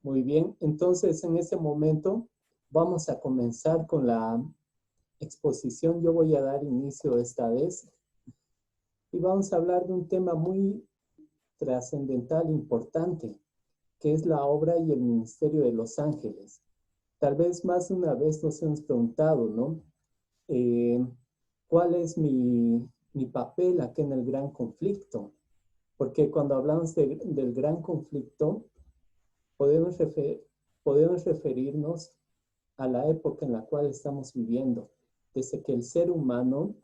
Muy bien, entonces en este momento vamos a comenzar con la exposición. Yo voy a dar inicio esta vez y vamos a hablar de un tema muy trascendental, importante, que es la obra y el ministerio de los ángeles. Tal vez más de una vez nos hemos preguntado, ¿no? Eh, ¿Cuál es mi papel aquí en el gran conflicto? Porque cuando hablamos del gran conflicto, podemos, podemos referirnos a la época en la cual estamos viviendo, desde que el ser humano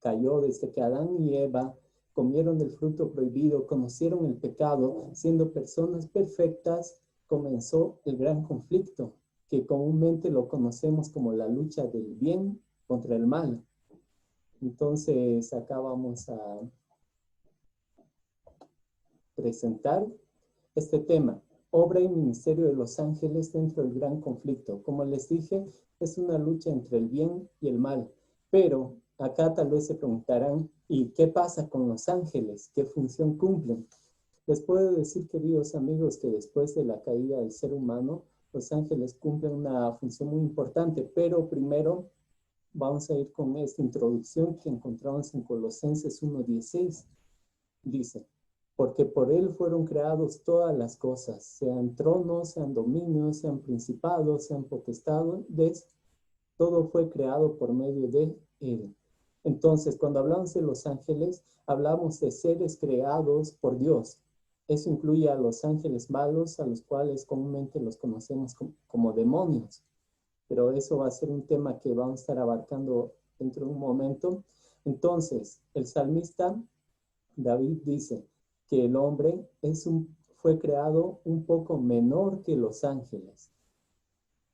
cayó, desde que Adán y Eva comieron del fruto prohibido, conocieron el pecado, siendo personas perfectas, comenzó el gran conflicto, que comúnmente lo conocemos como la lucha del bien contra el mal. Entonces, acá vamos a presentar este tema, obra y ministerio de los ángeles dentro del gran conflicto. Como les dije, es una lucha entre el bien y el mal, pero acá tal vez se preguntarán, ¿y qué pasa con los ángeles? ¿Qué función cumplen? Les puedo decir, queridos amigos, que después de la caída del ser humano, los ángeles cumplen una función muy importante, pero primero vamos a ir con esta introducción que encontramos en Colosenses 1:16. Dice, porque por él fueron creados todas las cosas, sean tronos, sean dominios, sean principados, sean potestades, todo fue creado por medio de él. Entonces, cuando hablamos de los ángeles, hablamos de seres creados por Dios. Eso incluye a los ángeles malos, a los cuales comúnmente los conocemos como demonios. Pero eso va a ser un tema que vamos a estar abarcando dentro de un momento. Entonces, el salmista David dice que el hombre fue creado un poco menor que los ángeles.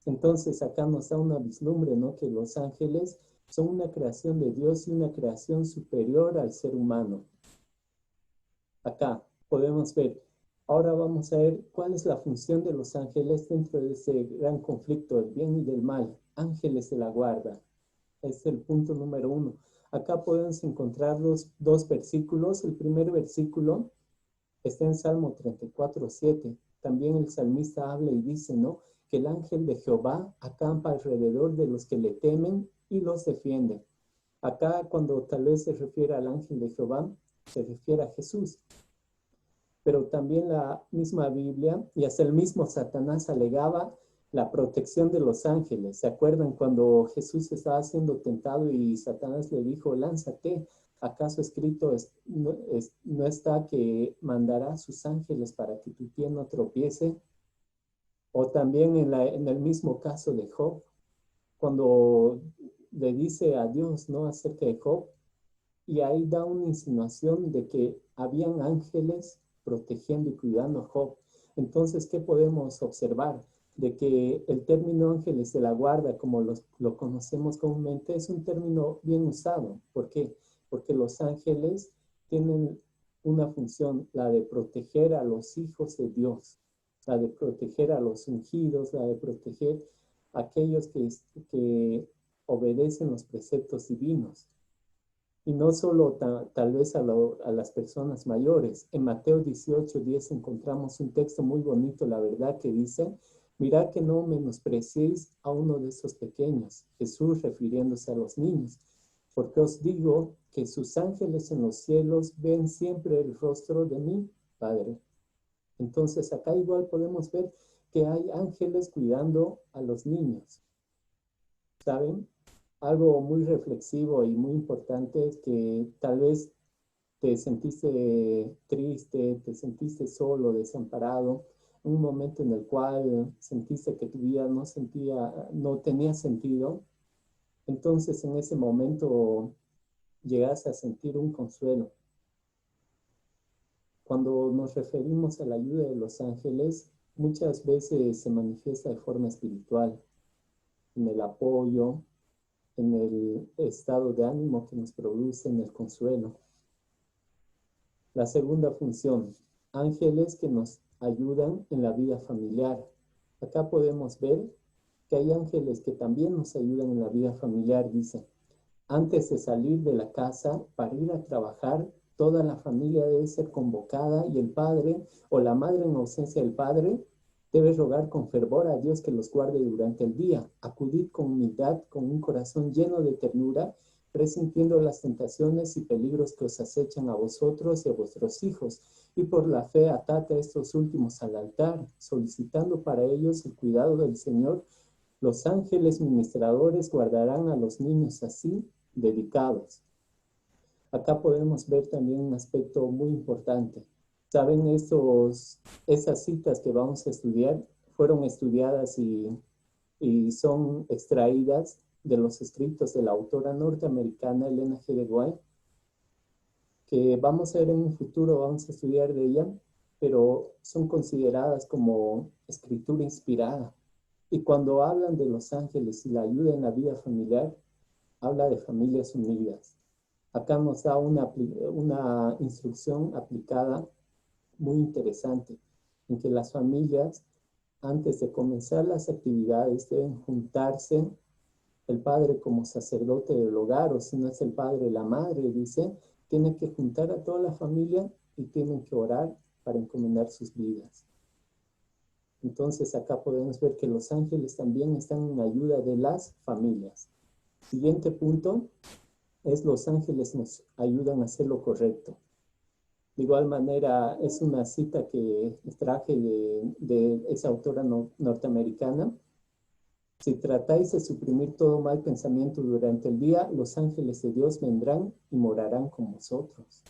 Entonces acá nos da una vislumbre, ¿no? Que los ángeles son una creación de Dios y una creación superior al ser humano. Acá podemos ver. Ahora vamos a ver cuál es la función de los ángeles dentro de ese gran conflicto del bien y del mal. Ángeles de la guarda. Es el punto número 1. Acá podemos encontrar los dos versículos. El primer versículo está en Salmo 34:7. También el salmista habla y dice, ¿no? Que el ángel de Jehová acampa alrededor de los que le temen y los defiende. Acá cuando tal vez se refiere al ángel de Jehová, se refiere a Jesús. Pero también la misma Biblia y hasta el mismo Satanás alegaba la protección de los ángeles. ¿Se acuerdan cuando Jesús estaba siendo tentado y Satanás le dijo, lánzate? ¿Acaso escrito no está que mandará a sus ángeles para que tu pie no tropiece? O también en el mismo caso de Job, cuando le dice a Dios, ¿no? Acerca de Job, y ahí da una insinuación de que habían ángeles protegiendo y cuidando a Job. Entonces, ¿qué podemos observar? De que el término ángeles de la guarda, como lo conocemos comúnmente, es un término bien usado. ¿Por qué? Porque los ángeles tienen una función, la de proteger a los hijos de Dios, la de proteger a los ungidos, la de proteger a aquellos que obedecen los preceptos divinos. Y no solo tal vez a las personas mayores. En Mateo 18:10 encontramos un texto muy bonito, la verdad, que dice, mirad que no menospreciéis a uno de esos pequeños, Jesús refiriéndose a los niños, porque os digo que sus ángeles en los cielos ven siempre el rostro de mi Padre. Entonces acá igual podemos ver que hay ángeles cuidando a los niños, ¿saben? Algo muy reflexivo y muy importante es que tal vez te sentiste triste, te sentiste solo, desamparado, un momento en el cual sentiste que tu vida no tenía sentido. Entonces en ese momento llegas a sentir un consuelo. Cuando nos referimos a la ayuda de los ángeles, muchas veces se manifiesta de forma espiritual, en el apoyo, en el estado de ánimo que nos produce, en el consuelo. La segunda función, ángeles que nos ayudan en la vida familiar. Acá podemos ver que hay ángeles que también nos ayudan en la vida familiar, dice. Antes de salir de la casa para ir a trabajar, toda la familia debe ser convocada y el padre o la madre en ausencia del padre Debes rogar con fervor a Dios que los guarde durante el día. Acudid con humildad, con un corazón lleno de ternura, presintiendo las tentaciones y peligros que os acechan a vosotros y a vuestros hijos. Y por la fe atad a estos últimos al altar, solicitando para ellos el cuidado del Señor. Los ángeles ministradores guardarán a los niños así dedicados. Acá podemos ver también un aspecto muy importante. Saben, esas citas que vamos a estudiar fueron estudiadas y son extraídas de los escritos de la autora norteamericana Elena G. de White, que vamos a ver en un futuro, vamos a estudiar de ella, pero son consideradas como escritura inspirada. Y cuando hablan de los ángeles y la ayuda en la vida familiar, habla de familias unidas. Acá nos da una instrucción aplicada muy interesante, en que las familias, antes de comenzar las actividades, deben juntarse, el padre como sacerdote del hogar, o si no es el padre, la madre, dice, tiene que juntar a toda la familia y tienen que orar para encomendar sus vidas. Entonces acá podemos ver que los ángeles también están en ayuda de las familias. Siguiente punto es los ángeles nos ayudan a hacer lo correcto. De igual manera, es una cita que extraje de esa autora norteamericana. Si tratáis de suprimir todo mal pensamiento durante el día, los ángeles de Dios vendrán y morarán con vosotros.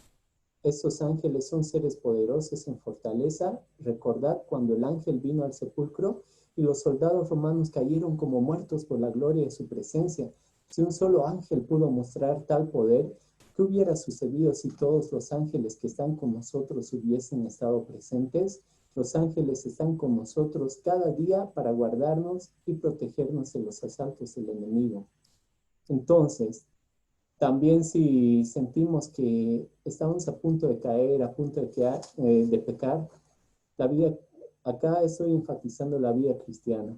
Estos ángeles son seres poderosos en fortaleza. Recordad cuando el ángel vino al sepulcro y los soldados romanos cayeron como muertos por la gloria de su presencia. Si un solo ángel pudo mostrar tal poder, ¿qué hubiera sucedido si todos los ángeles que están con nosotros hubiesen estado presentes? Los ángeles están con nosotros cada día para guardarnos y protegernos de los asaltos del enemigo. Entonces, también si sentimos que estamos a punto de caer, a punto de pecar, acá estoy enfatizando la vida cristiana.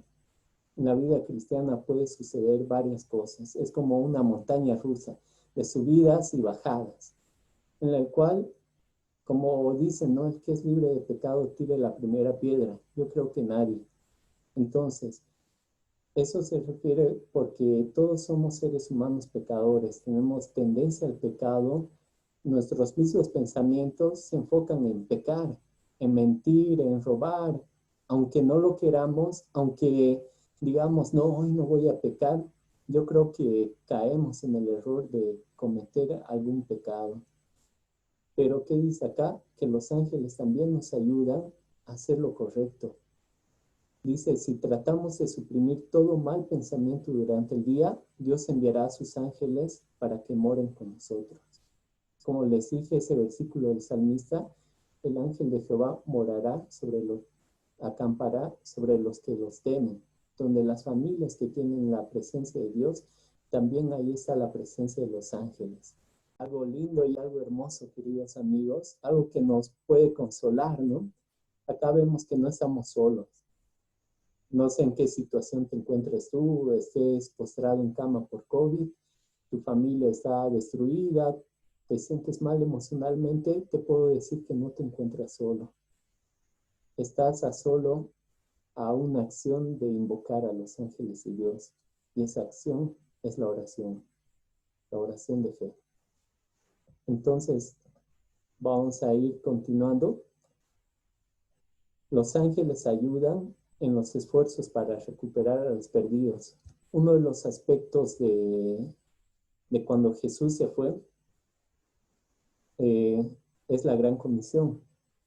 En la vida cristiana puede suceder varias cosas. Es como una montaña rusa de subidas y bajadas, en la cual, como dicen, ¿no? El que es libre de pecado tire la primera piedra. Yo creo que nadie. Entonces, eso se refiere porque todos somos seres humanos pecadores, tenemos tendencia al pecado, nuestros mismos pensamientos se enfocan en pecar, en mentir, en robar, aunque no lo queramos, aunque digamos, no, hoy no voy a pecar, yo creo que caemos en el error de cometer algún pecado. Pero ¿qué dice acá? Que los ángeles también nos ayudan a hacer lo correcto. Dice, si tratamos de suprimir todo mal pensamiento durante el día, Dios enviará a sus ángeles para que moren con nosotros. Como les dije, ese versículo del salmista, el ángel de Jehová acampará sobre los que los temen. Donde las familias que tienen la presencia de Dios, también ahí está la presencia de los ángeles. Algo lindo y algo hermoso, queridos amigos, algo que nos puede consolar, ¿no? Acá vemos que no estamos solos. No sé en qué situación te encuentres tú, estés postrado en cama por COVID, tu familia está destruida, te sientes mal emocionalmente, te puedo decir que no te encuentras solo. Estás solo a una acción de invocar a los ángeles de Dios. Y esa acción es la oración de fe. Entonces, vamos a ir continuando. Los ángeles ayudan en los esfuerzos para recuperar a los perdidos. Uno de los aspectos de cuando Jesús se fue es la gran comisión.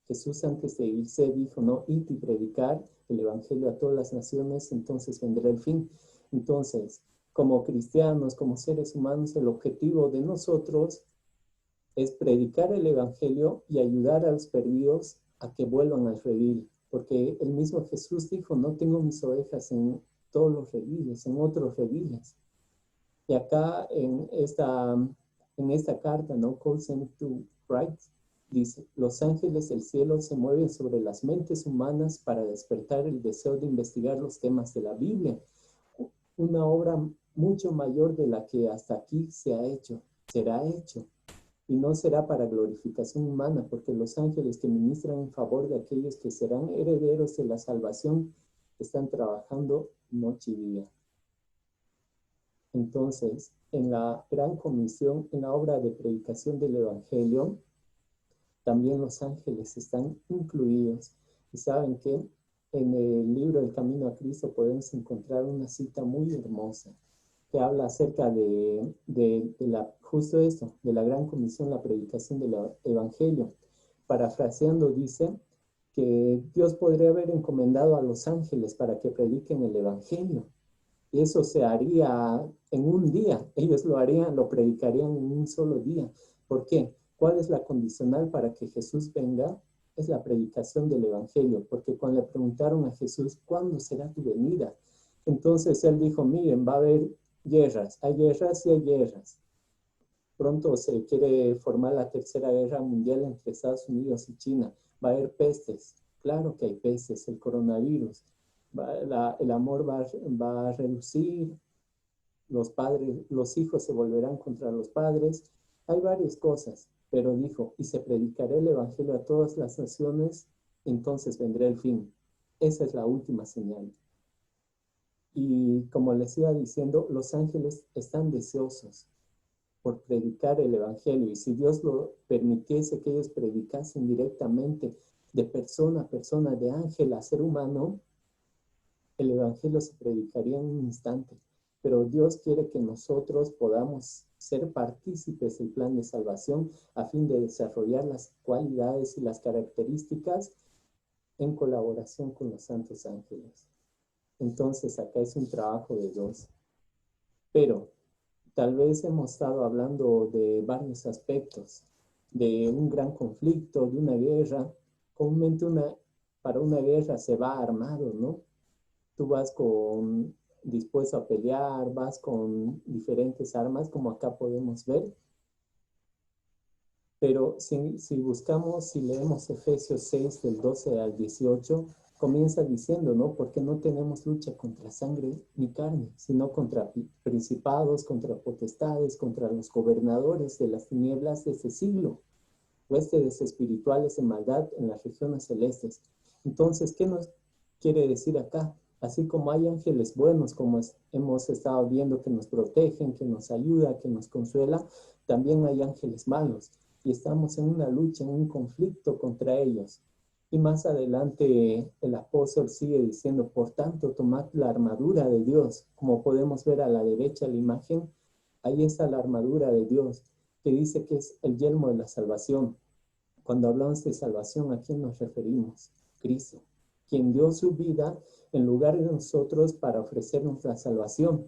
Jesús antes de irse dijo, no, id y predicar el evangelio a todas las naciones, entonces vendrá el fin. Entonces, como cristianos, como seres humanos, el objetivo de nosotros es predicar el evangelio y ayudar a los perdidos a que vuelvan al redil. Porque el mismo Jesús dijo, no tengo mis ovejas en todos los rediles, en otros rediles. Y acá en esta carta, ¿no? Call sent to Write, dice, los ángeles del cielo se mueven sobre las mentes humanas para despertar el deseo de investigar los temas de la Biblia. Una obra mucho mayor de la que hasta aquí será hecho. y no será para glorificación humana, porque los ángeles que ministran en favor de aquellos que serán herederos de la salvación están trabajando noche y día. Entonces, en la gran comisión, en la obra de predicación del Evangelio, también los ángeles están incluidos. Y saben que en el libro El Camino a Cristo podemos encontrar una cita muy hermosa que habla acerca justo esto, de la gran comisión, la predicación del Evangelio. Parafraseando, dice que Dios podría haber encomendado a los ángeles para que prediquen el Evangelio. Y eso se haría en un día. Ellos lo harían, lo predicarían en un solo día. ¿Por qué? ¿Cuál es la condicional para que Jesús venga? Es la predicación del Evangelio. Porque cuando le preguntaron a Jesús, ¿cuándo será tu venida? Entonces él dijo, miren, va a haber guerras. Hay guerras y hay guerras. Pronto se quiere formar la tercera guerra mundial entre Estados Unidos y China. Va a haber pestes. Claro que hay pestes, el coronavirus. El amor va a reducir, los hijos se volverán contra los padres. Hay varias cosas, pero dijo, y se predicará el Evangelio a todas las naciones, entonces vendrá el fin. Esa es la última señal. Y como les iba diciendo, los ángeles están deseosos por predicar el Evangelio, y si Dios lo permitiese que ellos predicasen directamente de persona a persona, de ángel a ser humano, el Evangelio se predicaría en un instante, pero Dios quiere que nosotros podamos ser partícipes del plan de salvación a fin de desarrollar las cualidades y las características en colaboración con los santos ángeles. Entonces acá es un trabajo de dos. Pero tal vez hemos estado hablando de varios aspectos, de un gran conflicto, de una guerra. Comúnmente para una guerra se va armado, ¿no? Tú vas dispuesto a pelear, vas con diferentes armas, como acá podemos ver. Pero si buscamos, si leemos Efesios 6, del 12 al 18, comienza diciendo, ¿no? Porque no tenemos lucha contra sangre ni carne, sino contra principados, contra potestades, contra los gobernadores de las tinieblas de este siglo, huestes espirituales de maldad en las regiones celestes. Entonces, ¿qué nos quiere decir acá? Así como hay ángeles buenos, como hemos estado viendo, que nos protegen, que nos ayuda, que nos consuela, también hay ángeles malos. Y estamos en una lucha, en un conflicto contra ellos. Y más adelante el apóstol sigue diciendo, por tanto, tomad la armadura de Dios. Como podemos ver a la derecha la imagen, ahí está la armadura de Dios, que dice que es el yelmo de la salvación. Cuando hablamos de salvación, ¿a quién nos referimos? Cristo, quien dio su vida en lugar de nosotros para ofrecernos la salvación.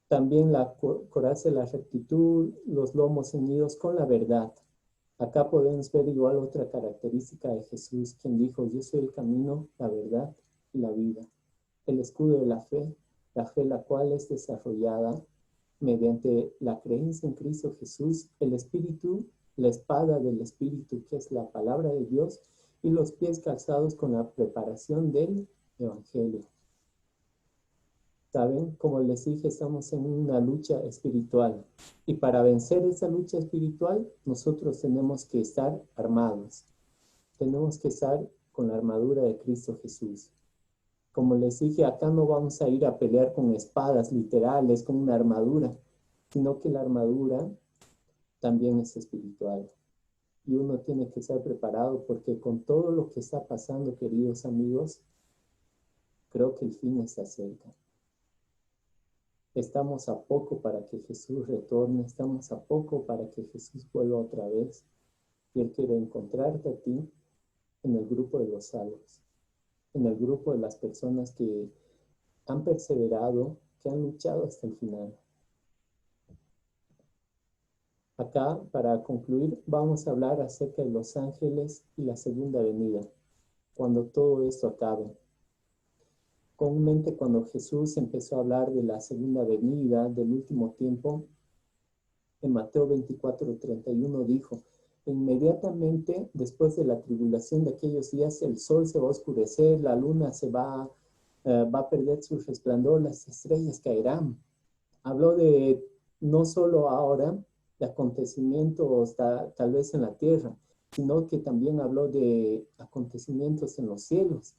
También la coraza de la rectitud, los lomos ceñidos con la verdad. Acá podemos ver igual otra característica de Jesús, quien dijo, yo soy el camino, la verdad y la vida. El escudo de la fe la cual es desarrollada mediante la creencia en Cristo Jesús, el Espíritu, la espada del Espíritu, que es la palabra de Dios, y los pies calzados con la preparación del Evangelio. ¿Saben? Como les dije, estamos en una lucha espiritual. Y para vencer esa lucha espiritual, nosotros tenemos que estar armados. Tenemos que estar con la armadura de Cristo Jesús. Como les dije, acá no vamos a ir a pelear con espadas literales, con una armadura, sino que la armadura también es espiritual. Y uno tiene que estar preparado porque con todo lo que está pasando, queridos amigos, creo que el fin está cerca. Estamos a poco para que Jesús retorne, estamos a poco para que Jesús vuelva otra vez. Y Él quiere encontrarte a ti en el grupo de los salvos, en el grupo de las personas que han perseverado, que han luchado hasta el final. Acá, para concluir, vamos a hablar acerca de los ángeles y la segunda venida, cuando todo esto acabe. Comúnmente cuando Jesús empezó a hablar de la segunda venida, del último tiempo, en Mateo 24:31 dijo, inmediatamente después de la tribulación de aquellos días, el sol se va a oscurecer, la luna va a perder su resplandor, las estrellas caerán. Habló de no solo ahora, de acontecimientos tal vez en la tierra, sino que también habló de acontecimientos en los cielos.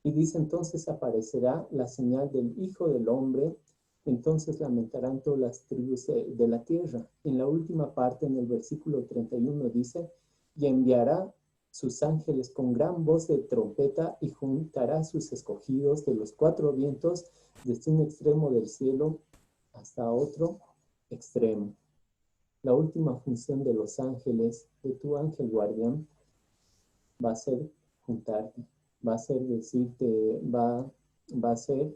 Y dice, entonces aparecerá la señal del Hijo del Hombre, entonces lamentarán todas las tribus de la tierra. En la última parte, en el versículo 31, dice, y enviará sus ángeles con gran voz de trompeta y juntará sus escogidos de los cuatro vientos desde un extremo del cielo hasta otro extremo. La última función de los ángeles, de tu ángel guardián, va a ser juntarte, va a ser decirte, va a ser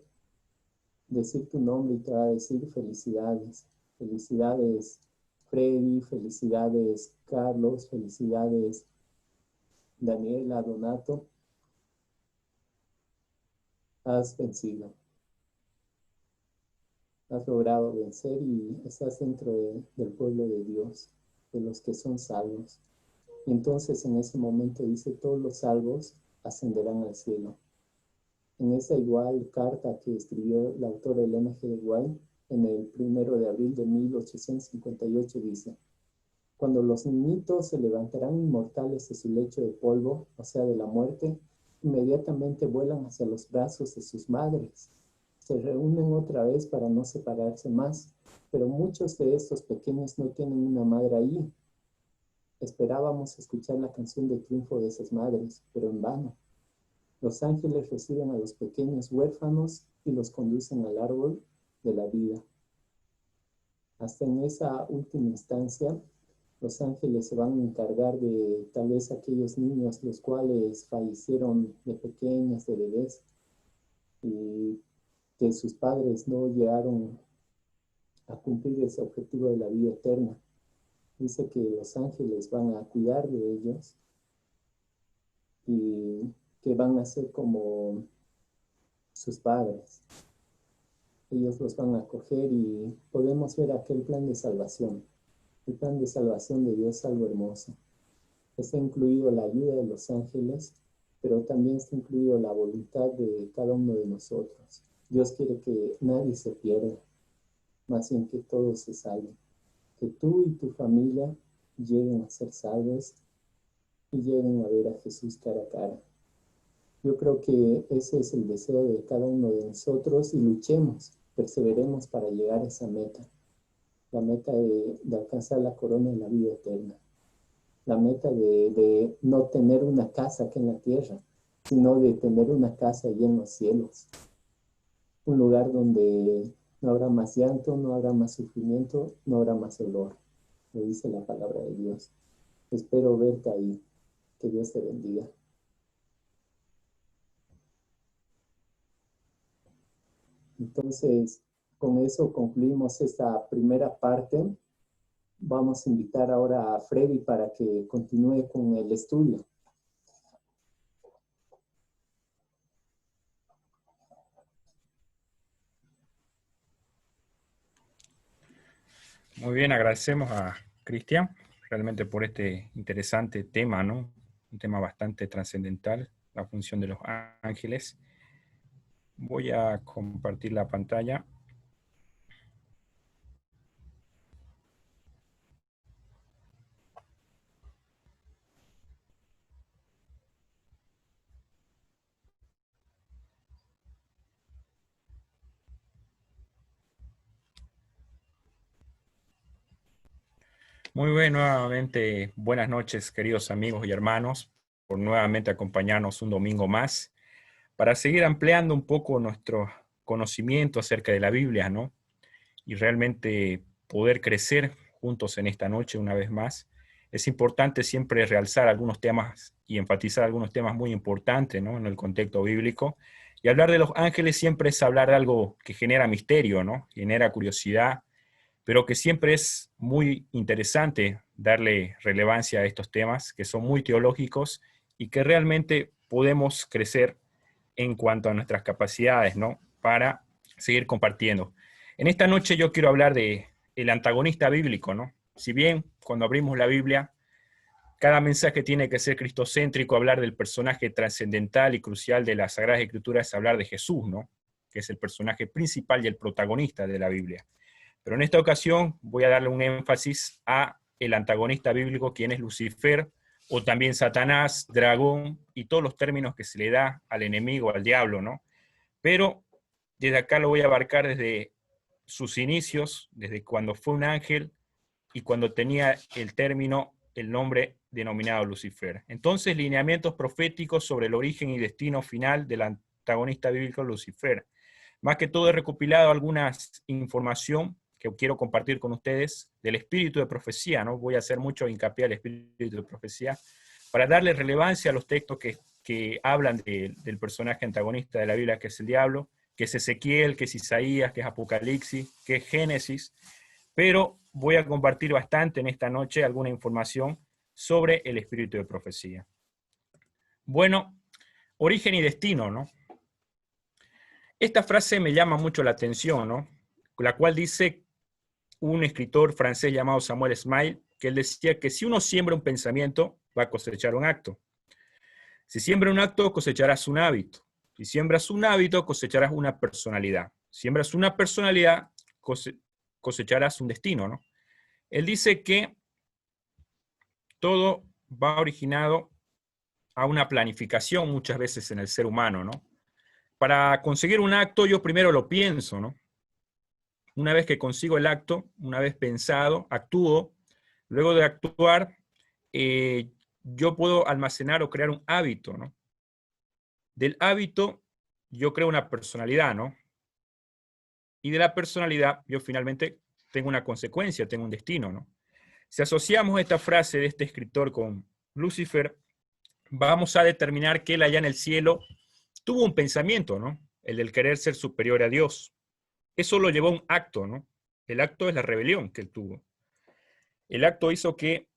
decir tu nombre y te va a decir felicidades. Felicidades Freddy, felicidades Carlos, felicidades Daniela, Donato. Has vencido. Has logrado vencer y estás dentro del pueblo de Dios, de los que son salvos. Y entonces en ese momento dice, todos los salvos ascenderán al cielo. En esa igual carta que escribió la autora Elena G. de White, en el 1 de abril de 1858 dice, cuando los niñitos se levantarán inmortales de su lecho de polvo, o sea, de la muerte, inmediatamente vuelan hacia los brazos de sus madres. Se reúnen otra vez para no separarse más, pero muchos de estos pequeños no tienen una madre ahí. Esperábamos escuchar la canción de triunfo de esas madres, pero en vano. Los ángeles reciben a los pequeños huérfanos y los conducen al árbol de la vida. Hasta en esa última instancia, los ángeles se van a encargar de tal vez aquellos niños los cuales fallecieron de pequeños, de bebés, y que sus padres no llegaron a cumplir ese objetivo de la vida eterna. Dice que los ángeles van a cuidar de ellos y que van a ser como sus padres. Ellos los van a acoger y podemos ver aquel plan de salvación. El plan de salvación de Dios, algo hermoso. Está incluido la ayuda de los ángeles, pero también está incluido la voluntad de cada uno de nosotros. Dios quiere que nadie se pierda, más bien que todos se salven. Que tú y tu familia lleguen a ser salvos y lleguen a ver a Jesús cara a cara. Yo creo que ese es el deseo de cada uno de nosotros y luchemos, perseveremos para llegar a esa meta. La meta de alcanzar la corona de la vida eterna. La meta de no tener una casa aquí en la tierra, sino de tener una casa allí en los cielos. Un lugar donde no habrá más llanto, no habrá más sufrimiento, no habrá más dolor. Lo dice la palabra de Dios. Espero verte ahí. Que Dios te bendiga. Entonces, con eso concluimos esta primera parte. Vamos a invitar ahora a Freddy para que continúe con el estudio. Muy bien, agradecemos a Cristian realmente por este interesante tema, ¿no? Un tema bastante trascendental, la función de los ángeles. Voy a compartir la pantalla. Muy bien, nuevamente, buenas noches, queridos amigos y hermanos, por nuevamente acompañarnos un domingo más para seguir ampliando un poco nuestro conocimiento acerca de la Biblia, ¿no? Y realmente poder crecer juntos en esta noche una vez más. Es importante siempre realzar algunos temas y enfatizar algunos temas muy importantes, ¿no? En el contexto bíblico. Y hablar de los ángeles siempre es hablar de algo que genera misterio, ¿no? Genera curiosidad, pero que siempre es muy interesante darle relevancia a estos temas que son muy teológicos y que realmente podemos crecer en cuanto a nuestras capacidades, ¿no? Para seguir compartiendo. En esta noche yo quiero hablar de el antagonista bíblico, ¿no? Si bien cuando abrimos la Biblia, cada mensaje tiene que ser cristocéntrico, hablar del personaje trascendental y crucial de la Sagrada Escritura es hablar de Jesús, ¿no? Que es el personaje principal y el protagonista de la Biblia. Pero en esta ocasión voy a darle un énfasis a el antagonista bíblico, quien es Lucifer, o también Satanás, dragón, y todos los términos que se le da al enemigo, al diablo, ¿no? Pero desde acá lo voy a abarcar desde sus inicios, desde cuando fue un ángel y cuando tenía el término, el nombre denominado Lucifer. Entonces, lineamientos proféticos sobre el origen y destino final del antagonista bíblico Lucifer. Más que todo he recopilado alguna información que quiero compartir con ustedes del espíritu de profecía, ¿no? Voy a hacer mucho hincapié al espíritu de profecía para darle relevancia a los textos que hablan del personaje antagonista de la Biblia, que es el diablo, que es Ezequiel, que es Isaías, que es Apocalipsis, que es Génesis, pero voy a compartir bastante en esta noche alguna información sobre el espíritu de profecía. Bueno, origen y destino, ¿no? Esta frase me llama mucho la atención, ¿no? La cual dice un escritor francés llamado Samuel Smail, que él decía que si uno siembra un pensamiento, va a cosechar un acto. Si siembra un acto, cosecharás un hábito. Si siembras un hábito, cosecharás una personalidad. Si siembras una personalidad, cosecharás un destino, ¿no? Él dice que todo va originado a una planificación muchas veces en el ser humano, ¿no? Para conseguir un acto, yo primero lo pienso, ¿no? Una vez que consigo el acto, una vez pensado, actúo. Luego de actuar, yo puedo almacenar o crear un hábito, ¿no? Del hábito, yo creo una personalidad, ¿no? Y de la personalidad, yo finalmente tengo una consecuencia, tengo un destino, ¿no? Si asociamos esta frase de este escritor con Lucifer, vamos a determinar que él allá en el cielo tuvo un pensamiento, ¿no? El del querer ser superior a Dios. Eso lo llevó a un acto, ¿no? El acto es la rebelión que él tuvo. El acto hizo que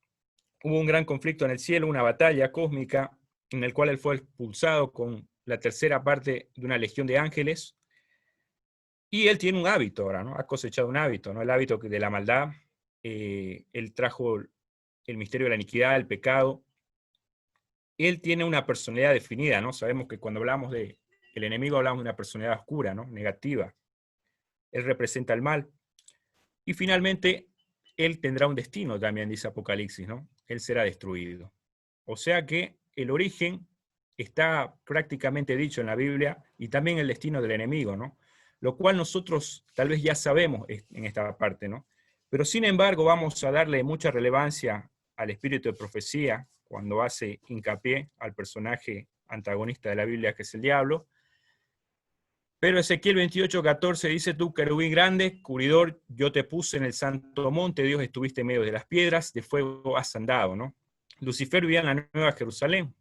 hubo un gran conflicto en el cielo, una batalla cósmica en el cual él fue expulsado con la tercera parte de una legión de ángeles. Y él tiene un hábito ahora, ¿no? Ha cosechado un hábito, ¿no? El hábito de la maldad. Él trajo el misterio de la iniquidad, el pecado. Él tiene una personalidad definida, ¿no? Sabemos que cuando hablamos de el enemigo hablamos de una personalidad oscura, ¿no? Negativa. Él representa el mal. Y finalmente, él tendrá un destino, también dice Apocalipsis, ¿no? Él será destruido. O sea que el origen está prácticamente dicho en la Biblia y también el destino del enemigo, ¿no? Lo cual nosotros tal vez ya sabemos en esta parte, ¿no? Pero sin embargo vamos a darle mucha relevancia al espíritu de profecía cuando hace hincapié al personaje antagonista de la Biblia, que es el diablo. Pero Ezequiel 28:14 dice: tú, querubín grande, cubridor, yo te puse en el santo monte, Dios, estuviste en medio de las piedras, de fuego has andado, ¿no? Lucifer vivía en la Nueva Jerusalén,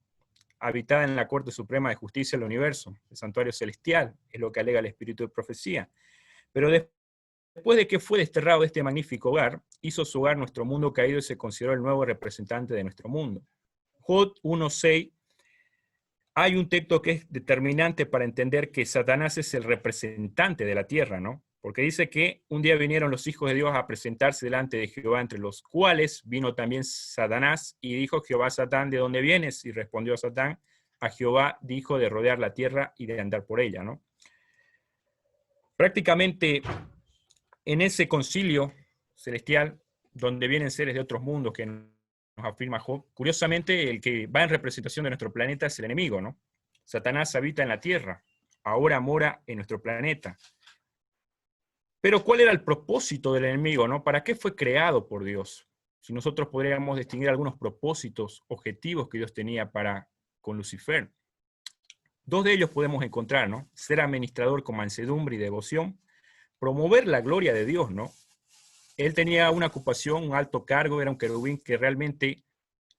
habitada en la Corte Suprema de Justicia del Universo, el santuario celestial, es lo que alega el espíritu de profecía. Pero después de que fue desterrado de este magnífico hogar, hizo su hogar nuestro mundo caído y se consideró el nuevo representante de nuestro mundo. Job 1:6. Hay un texto que es determinante para entender que Satanás es el representante de la tierra, ¿no? Porque dice que un día vinieron los hijos de Dios a presentarse delante de Jehová, entre los cuales vino también Satanás, y dijo Jehová a Satán: ¿de dónde vienes? Y respondió Satán: a Jehová dijo de rodear la tierra y de andar por ella, ¿no? Prácticamente en ese concilio celestial, donde vienen seres de otros mundos que nos afirma Job, curiosamente el que va en representación de nuestro planeta es el enemigo, ¿no? Satanás habita en la tierra, ahora mora en nuestro planeta. Pero ¿cuál era el propósito del enemigo, no? ¿Para qué fue creado por Dios? Si nosotros podríamos distinguir algunos propósitos, objetivos que Dios tenía con Lucifer. Dos de ellos podemos encontrar, ¿no? Ser administrador con mansedumbre y devoción, promover la gloria de Dios, ¿no? Él tenía una ocupación, un alto cargo, era un querubín que realmente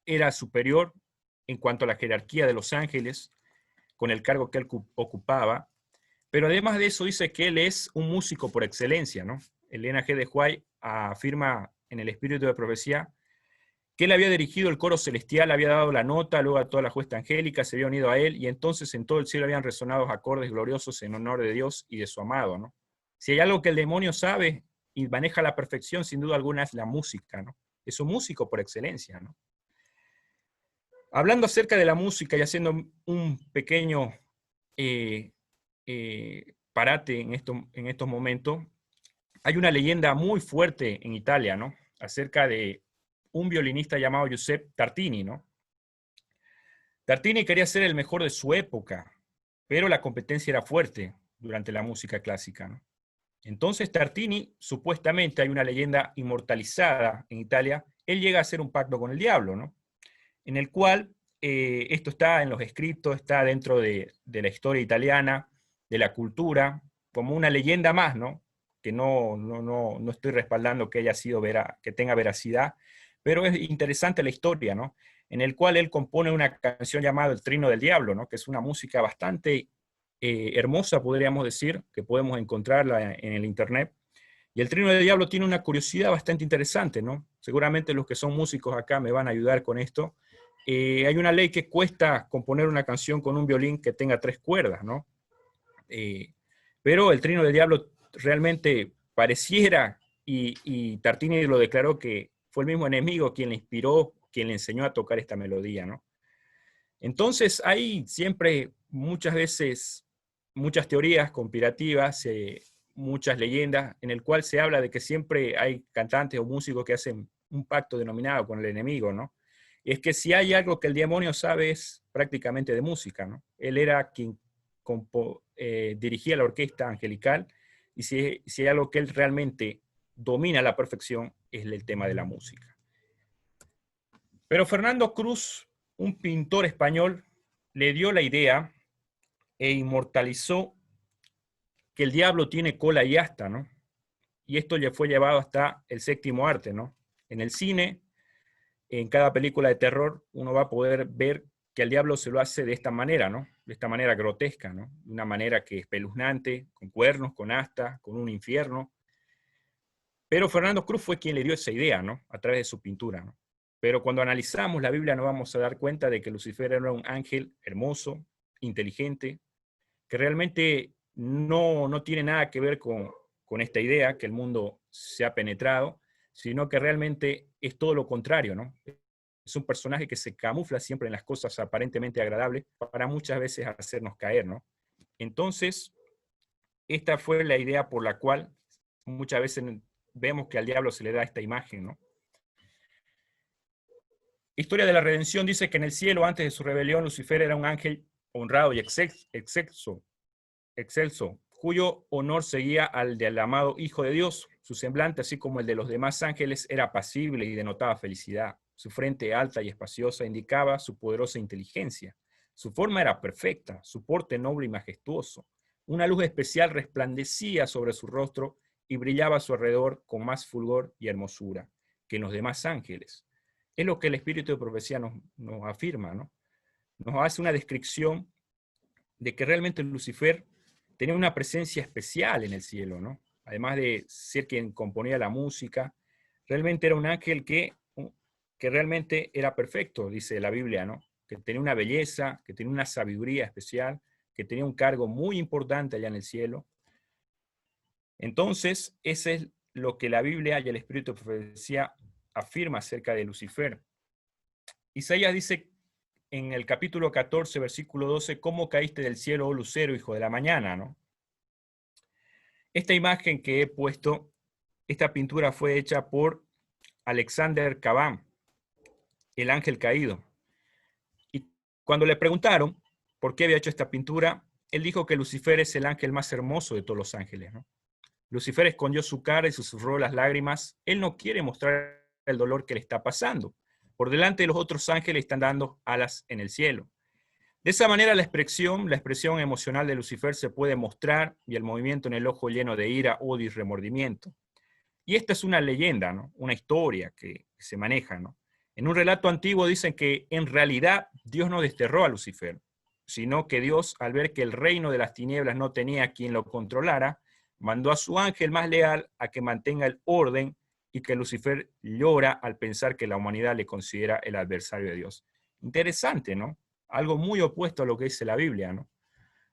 era superior en cuanto a la jerarquía de los ángeles, con el cargo que él ocupaba. Pero además de eso dice que él es un músico por excelencia, ¿no? Elena G. de White afirma en el espíritu de profecía que él había dirigido el coro celestial, había dado la nota, luego a toda la huesta angélica se había unido a él, y entonces en todo el cielo habían resonado acordes gloriosos en honor de Dios y de su amado, ¿no? Si hay algo que el demonio sabe y maneja a la perfección, sin duda alguna, es la música, ¿no? Es un músico por excelencia, ¿no? Hablando acerca de la música y haciendo un pequeño parate en estos momentos, hay una leyenda muy fuerte en Italia, ¿no? Acerca de un violinista llamado Giuseppe Tartini, ¿no? Tartini quería ser el mejor de su época, pero la competencia era fuerte durante la música clásica, ¿no? Entonces Tartini, supuestamente hay una leyenda inmortalizada en Italia, él llega a hacer un pacto con el diablo, ¿no? En el cual esto está en los escritos, está dentro de la historia italiana, de la cultura, como una leyenda más, ¿no? Que no estoy respaldando que haya sido que tenga veracidad, pero es interesante la historia, ¿no? En el cual él compone una canción llamada El Trino del Diablo, ¿no? Que es una música bastante hermosa, podríamos decir, que podemos encontrarla en el internet. Y el Trino del Diablo tiene una curiosidad bastante interesante, ¿no? Seguramente los que son músicos acá me van a ayudar con esto. Hay una ley que cuesta componer una canción con un violín que tenga 3 cuerdas, ¿no? Pero el Trino del Diablo realmente pareciera, y Tartini lo declaró, que fue el mismo enemigo quien le inspiró, quien le enseñó a tocar esta melodía, ¿no? Entonces hay siempre muchas veces muchas teorías conspirativas, muchas leyendas, en el cual se habla de que siempre hay cantantes o músicos que hacen un pacto denominado con el enemigo, ¿no? Y es que si hay algo que el demonio sabe es prácticamente de música, ¿no? Él era quien dirigía la orquesta angelical, y si hay algo que él realmente domina a la perfección es el tema de la música. Pero Fernando Cruz, un pintor español, le dio la idea e inmortalizó que el diablo tiene cola y asta, ¿no? Y esto ya fue llevado hasta el séptimo arte, ¿no? En el cine, en cada película de terror, uno va a poder ver que al diablo se lo hace de esta manera, ¿no? De esta manera grotesca, ¿no? De una manera que es espeluznante, con cuernos, con asta, con un infierno. Pero Fernando Cruz fue quien le dio esa idea, ¿no? A través de su pintura, ¿no? Pero cuando analizamos la Biblia nos vamos a dar cuenta de que Lucifer era un ángel hermoso, inteligente, que realmente no tiene nada que ver con esta idea que el mundo se ha penetrado, sino que realmente es todo lo contrario, ¿no? Es un personaje que se camufla siempre en las cosas aparentemente agradables para muchas veces hacernos caer, ¿no? Entonces, esta fue la idea por la cual muchas veces vemos que al diablo se le da esta imagen, ¿no? Historia de la Redención dice que en el cielo, antes de su rebelión, Lucifer era un ángel honrado y excelso, cuyo honor seguía al del amado Hijo de Dios. Su semblante, así como el de los demás ángeles, era apacible y denotaba felicidad. Su frente alta y espaciosa indicaba su poderosa inteligencia. Su forma era perfecta, su porte noble y majestuoso. Una luz especial resplandecía sobre su rostro y brillaba a su alrededor con más fulgor y hermosura que en los demás ángeles. Es lo que el espíritu de profecía nos afirma, ¿no? Nos hace una descripción de que realmente Lucifer tenía una presencia especial en el cielo, ¿no? Además de ser quien componía la música, realmente era un ángel que realmente era perfecto, dice la Biblia, ¿no? Que tenía una belleza, que tenía una sabiduría especial, que tenía un cargo muy importante allá en el cielo. Entonces, ese es lo que la Biblia y el Espíritu de Profecía afirma acerca de Lucifer. Isaías dice en el capítulo 14, versículo 12, ¿cómo caíste del cielo, oh lucero, hijo de la mañana? ¿No? Esta imagen que he puesto, esta pintura fue hecha por Alexander Caban, el ángel caído. Y cuando le preguntaron por qué había hecho esta pintura, él dijo que Lucifer es el ángel más hermoso de todos los ángeles, ¿no? Lucifer escondió su cara y susurró las lágrimas. Él no quiere mostrar el dolor que le está pasando. Por delante de los otros ángeles están dando alas en el cielo. De esa manera la expresión emocional de Lucifer se puede mostrar, y el movimiento en el ojo lleno de ira, odio y remordimiento. Y esta es una leyenda, ¿no? Una historia que se maneja, ¿no? En un relato antiguo dicen que en realidad Dios no desterró a Lucifer, sino que Dios, al ver que el reino de las tinieblas no tenía quien lo controlara, mandó a su ángel más leal a que mantenga el orden, y que Lucifer llora al pensar que la humanidad le considera el adversario de Dios. Interesante, ¿no? Algo muy opuesto a lo que dice la Biblia, ¿no?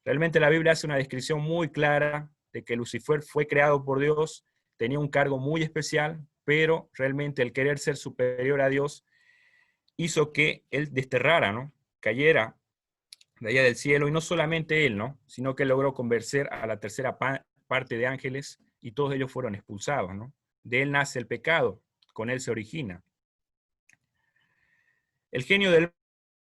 Realmente la Biblia hace una descripción muy clara de que Lucifer fue creado por Dios, tenía un cargo muy especial, pero realmente el querer ser superior a Dios hizo que él desterrara, ¿no? Cayera de allá del cielo, y no solamente él, ¿no? Sino que logró convencer a la tercera parte de ángeles y todos ellos fueron expulsados, ¿no? De él nace el pecado, con él se origina. El genio del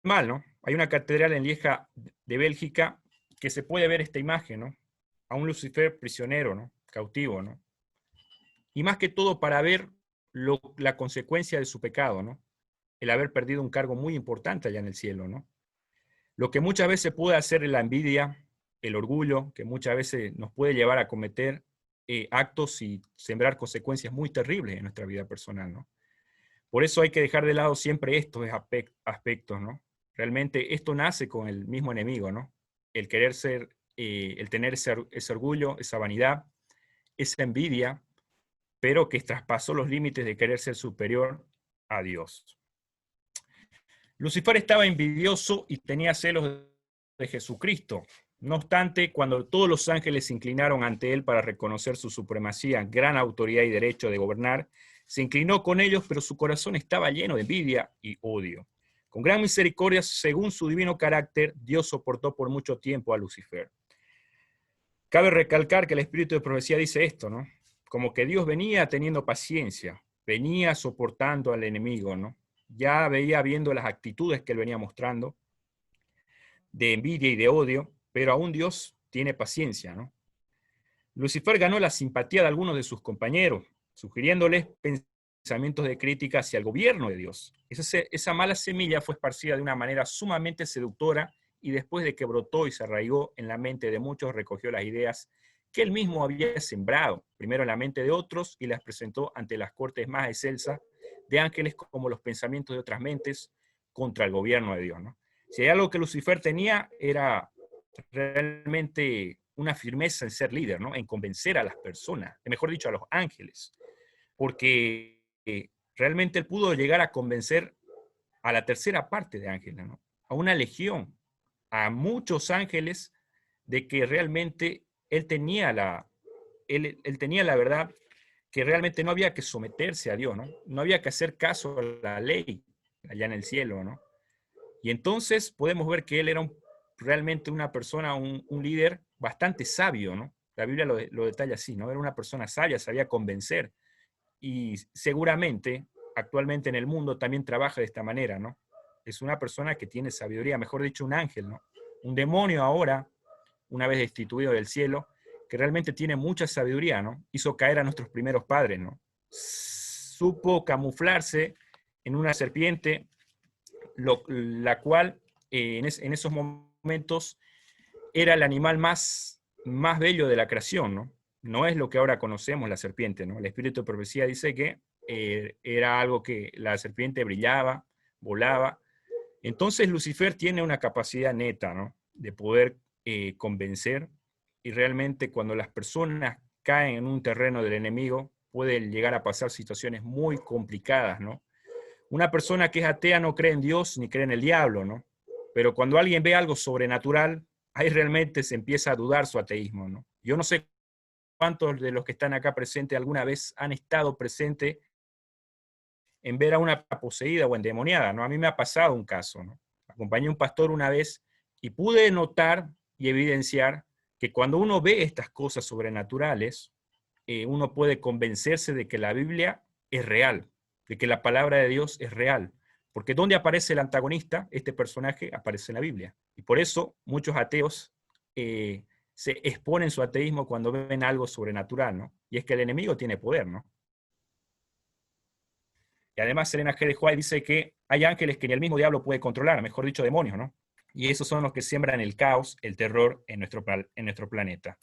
mal, ¿no? Hay una catedral en Lieja de Bélgica que se puede ver esta imagen, ¿no? A un Lucifer prisionero, ¿no? Cautivo, ¿no? Y más que todo para ver la consecuencia de su pecado, ¿no? El haber perdido un cargo muy importante allá en el cielo, ¿no? Lo que muchas veces puede hacer la envidia, el orgullo, que muchas veces nos puede llevar a cometer actos y sembrar consecuencias muy terribles en nuestra vida personal, ¿no? Por eso hay que dejar de lado siempre estos aspectos, ¿no? Realmente esto nace con el mismo enemigo, ¿no? El querer ser, el tener ese orgullo, esa vanidad, esa envidia, pero que traspasó los límites de querer ser superior a Dios. Lucifer estaba envidioso y tenía celos de Jesucristo. No obstante, cuando todos los ángeles se inclinaron ante él para reconocer su supremacía, gran autoridad y derecho de gobernar, se inclinó con ellos, pero su corazón estaba lleno de envidia y odio. Con gran misericordia, según su divino carácter, Dios soportó por mucho tiempo a Lucifer. Cabe recalcar que el espíritu de profecía dice esto, ¿no? Como que Dios venía teniendo paciencia, venía soportando al enemigo, ¿no? Ya veía viendo las actitudes que él venía mostrando, de envidia y de odio, pero aún Dios tiene paciencia, ¿no? Lucifer ganó la simpatía de algunos de sus compañeros, sugiriéndoles pensamientos de crítica hacia el gobierno de Dios. Esa mala semilla fue esparcida de una manera sumamente seductora y después de que brotó y se arraigó en la mente de muchos, recogió las ideas que él mismo había sembrado, primero en la mente de otros, y las presentó ante las cortes más excelsas de ángeles como los pensamientos de otras mentes contra el gobierno de Dios, ¿no? Si hay algo que Lucifer tenía, era realmente una firmeza en ser líder, ¿no? En convencer a las personas, mejor dicho, a los ángeles, porque realmente él pudo llegar a convencer a la tercera parte de ángeles, ¿no? A una legión, a muchos ángeles, de que realmente él tenía él tenía la verdad, que realmente no había que someterse a Dios, ¿no? No había que hacer caso a la ley allá en el cielo, ¿no? Y entonces podemos ver que él era realmente una persona, un líder bastante sabio, ¿no? La Biblia lo detalla así, ¿no? Era una persona sabia, sabía convencer. Y seguramente, actualmente en el mundo también trabaja de esta manera, ¿no? Es una persona que tiene sabiduría, mejor dicho, un ángel, ¿no? Un demonio ahora, una vez destituido del cielo, que realmente tiene mucha sabiduría, ¿no? Hizo caer a nuestros primeros padres, ¿no? Supo camuflarse en una serpiente, la cual en esos momentos era el animal más bello de la creación, ¿no? No es lo que ahora conocemos, la serpiente, ¿no? El espíritu de profecía dice que era algo que la serpiente brillaba, volaba. Entonces Lucifer tiene una capacidad neta, ¿no? De poder convencer, y realmente cuando las personas caen en un terreno del enemigo, pueden llegar a pasar situaciones muy complicadas, ¿no? Una persona que es atea no cree en Dios ni cree en el diablo, ¿no? Pero cuando alguien ve algo sobrenatural, ahí realmente se empieza a dudar su ateísmo, ¿no? Yo no sé cuántos de los que están acá presentes alguna vez han estado presentes en ver a una poseída o endemoniada, ¿no? A mí me ha pasado un caso, ¿no? Acompañé a un pastor una vez y pude notar y evidenciar que cuando uno ve estas cosas sobrenaturales, uno puede convencerse de que la Biblia es real, de que la palabra de Dios es real. Porque ¿dónde aparece el antagonista? Este personaje aparece en la Biblia. Y por eso muchos ateos se exponen su ateísmo cuando ven algo sobrenatural, ¿no? Y es que el enemigo tiene poder, ¿no? Y además Elena G. de White dice que hay ángeles que ni el mismo diablo puede controlar, mejor dicho, demonios, ¿no? Y esos son los que siembran el caos, el terror en nuestro planeta.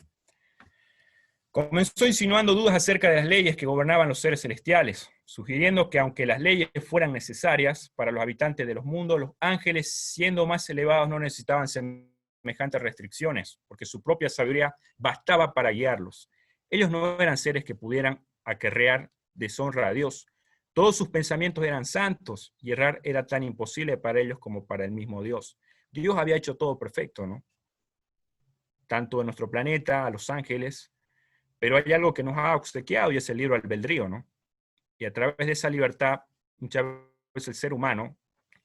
Comenzó insinuando dudas acerca de las leyes que gobernaban los seres celestiales, sugiriendo que aunque las leyes fueran necesarias para los habitantes de los mundos, los ángeles, siendo más elevados, no necesitaban semejantes restricciones, porque su propia sabiduría bastaba para guiarlos. Ellos no eran seres que pudieran acarrear deshonra a Dios. Todos sus pensamientos eran santos y errar era tan imposible para ellos como para el mismo Dios. Dios había hecho todo perfecto, ¿no? Tanto en nuestro planeta, a los ángeles, pero hay algo que nos ha obsequiado y es el libre albedrío, ¿no? Y a través de esa libertad, muchas veces el ser humano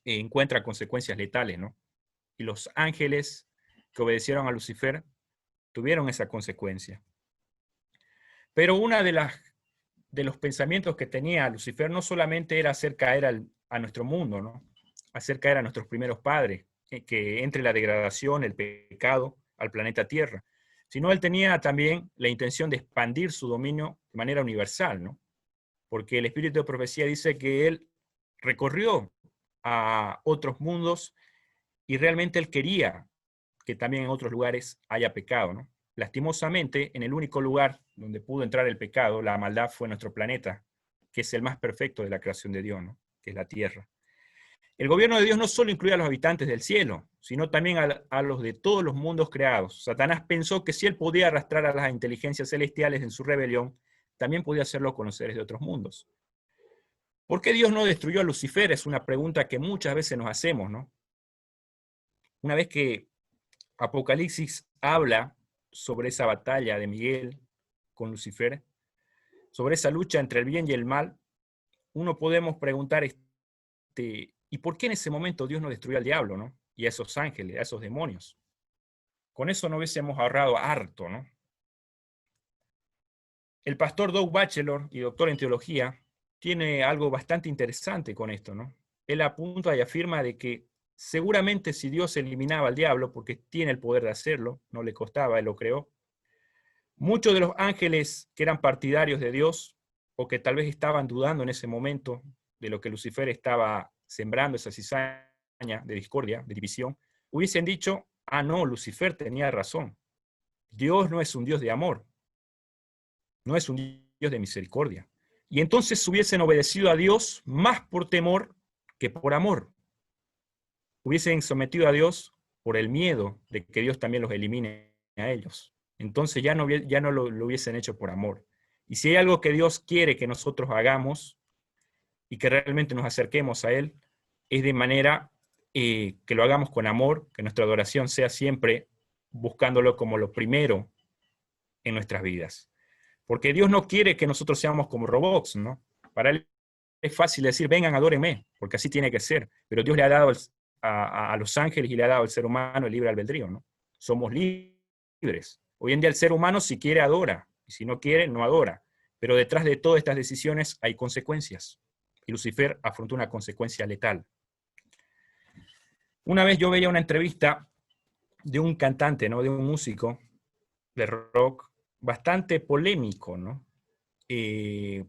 encuentra consecuencias letales, ¿no? Y los ángeles que obedecieron a Lucifer tuvieron esa consecuencia. Pero una de los pensamientos que tenía Lucifer no solamente era hacer caer a nuestro mundo, ¿no? Hacer caer a nuestros primeros padres, que entre la degradación, el pecado, al planeta Tierra, sino él tenía también la intención de expandir su dominio de manera universal, ¿no? Porque el espíritu de profecía dice que él recorrió a otros mundos y realmente él quería que también en otros lugares haya pecado, ¿no? Lastimosamente, en el único lugar donde pudo entrar el pecado, la maldad, fue nuestro planeta, que es el más perfecto de la creación de Dios, ¿no? Que es la Tierra. El gobierno de Dios no solo incluye a los habitantes del cielo, sino también a los de todos los mundos creados. Satanás pensó que si él podía arrastrar a las inteligencias celestiales en su rebelión, también podía hacerlo con los seres de otros mundos. ¿Por qué Dios no destruyó a Lucifer? Es una pregunta que muchas veces nos hacemos, ¿no? Una vez que Apocalipsis habla sobre esa batalla de Miguel con Lucifer, sobre esa lucha entre el bien y el mal, uno podemos preguntar, ¿y por qué en ese momento Dios no destruyó al diablo, ¿no? Y a esos ángeles, a esos demonios? Con eso no hubiésemos ahorrado harto, ¿no? El pastor Doug Batchelor, y doctor en teología, tiene algo bastante interesante con esto, ¿no? Él apunta y afirma de que seguramente si Dios eliminaba al diablo, porque tiene el poder de hacerlo, no le costaba, él lo creó, muchos de los ángeles que eran partidarios de Dios, o que tal vez estaban dudando en ese momento de lo que Lucifer estaba sembrando, esa cizaña de discordia, de división, hubiesen dicho, ah, no, Lucifer tenía razón. Dios no es un Dios de amor, no es un Dios de misericordia. Y entonces hubiesen obedecido a Dios más por temor que por amor. Hubiesen sometido a Dios por el miedo de que Dios también los elimine a ellos. Entonces ya no lo hubiesen hecho por amor. Y si hay algo que Dios quiere que nosotros hagamos y que realmente nos acerquemos a Él, es de manera que lo hagamos con amor, que nuestra adoración sea siempre buscándolo como lo primero en nuestras vidas. Porque Dios no quiere que nosotros seamos como robots, ¿no? Para Él es fácil decir, vengan, adórenme, porque así tiene que ser. Pero Dios le ha dado a los ángeles y le ha dado al ser humano el libre albedrío, ¿no? Somos libres. Hoy en día el ser humano, si quiere, adora, y si no quiere, no adora. Pero detrás de todas estas decisiones hay consecuencias. Y Lucifer afrontó una consecuencia letal. Una vez yo veía una entrevista de un cantante, ¿no? De un músico de rock bastante polémico, ¿no?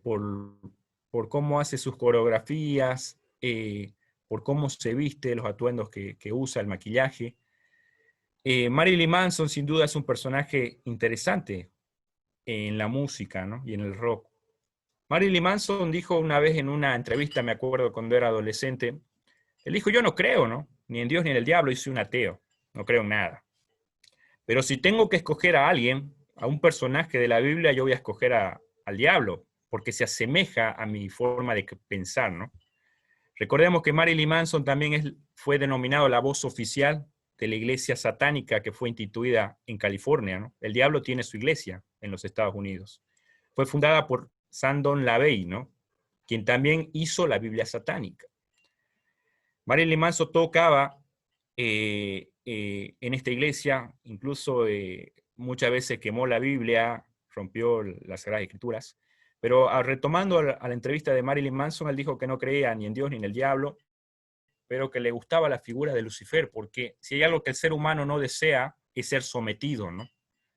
Por cómo hace sus coreografías, por cómo se viste, los atuendos que usa, el maquillaje. Marilyn Manson sin duda es un personaje interesante en la música, ¿no? Y en el rock. Marilyn Manson dijo una vez en una entrevista, me acuerdo cuando era adolescente, él dijo, yo no creo, ¿no? Ni en Dios ni en el diablo, y soy un ateo, no creo en nada. Pero si tengo que escoger a alguien, a un personaje de la Biblia, yo voy a escoger al diablo, porque se asemeja a mi forma de pensar, ¿no? Recordemos que Marilyn Manson también fue denominado la voz oficial de la iglesia satánica que fue instituida en California, ¿no? El diablo tiene su iglesia en los Estados Unidos. Fue fundada por Sandon LaVey, ¿no? Quien también hizo la Biblia satánica. Marilyn Manson tocaba en esta iglesia, incluso muchas veces quemó la Biblia, rompió las Sagradas Escrituras, pero retomando a la entrevista de Marilyn Manson, él dijo que no creía ni en Dios ni en el diablo, pero que le gustaba la figura de Lucifer, porque si hay algo que el ser humano no desea, es ser sometido, ¿no?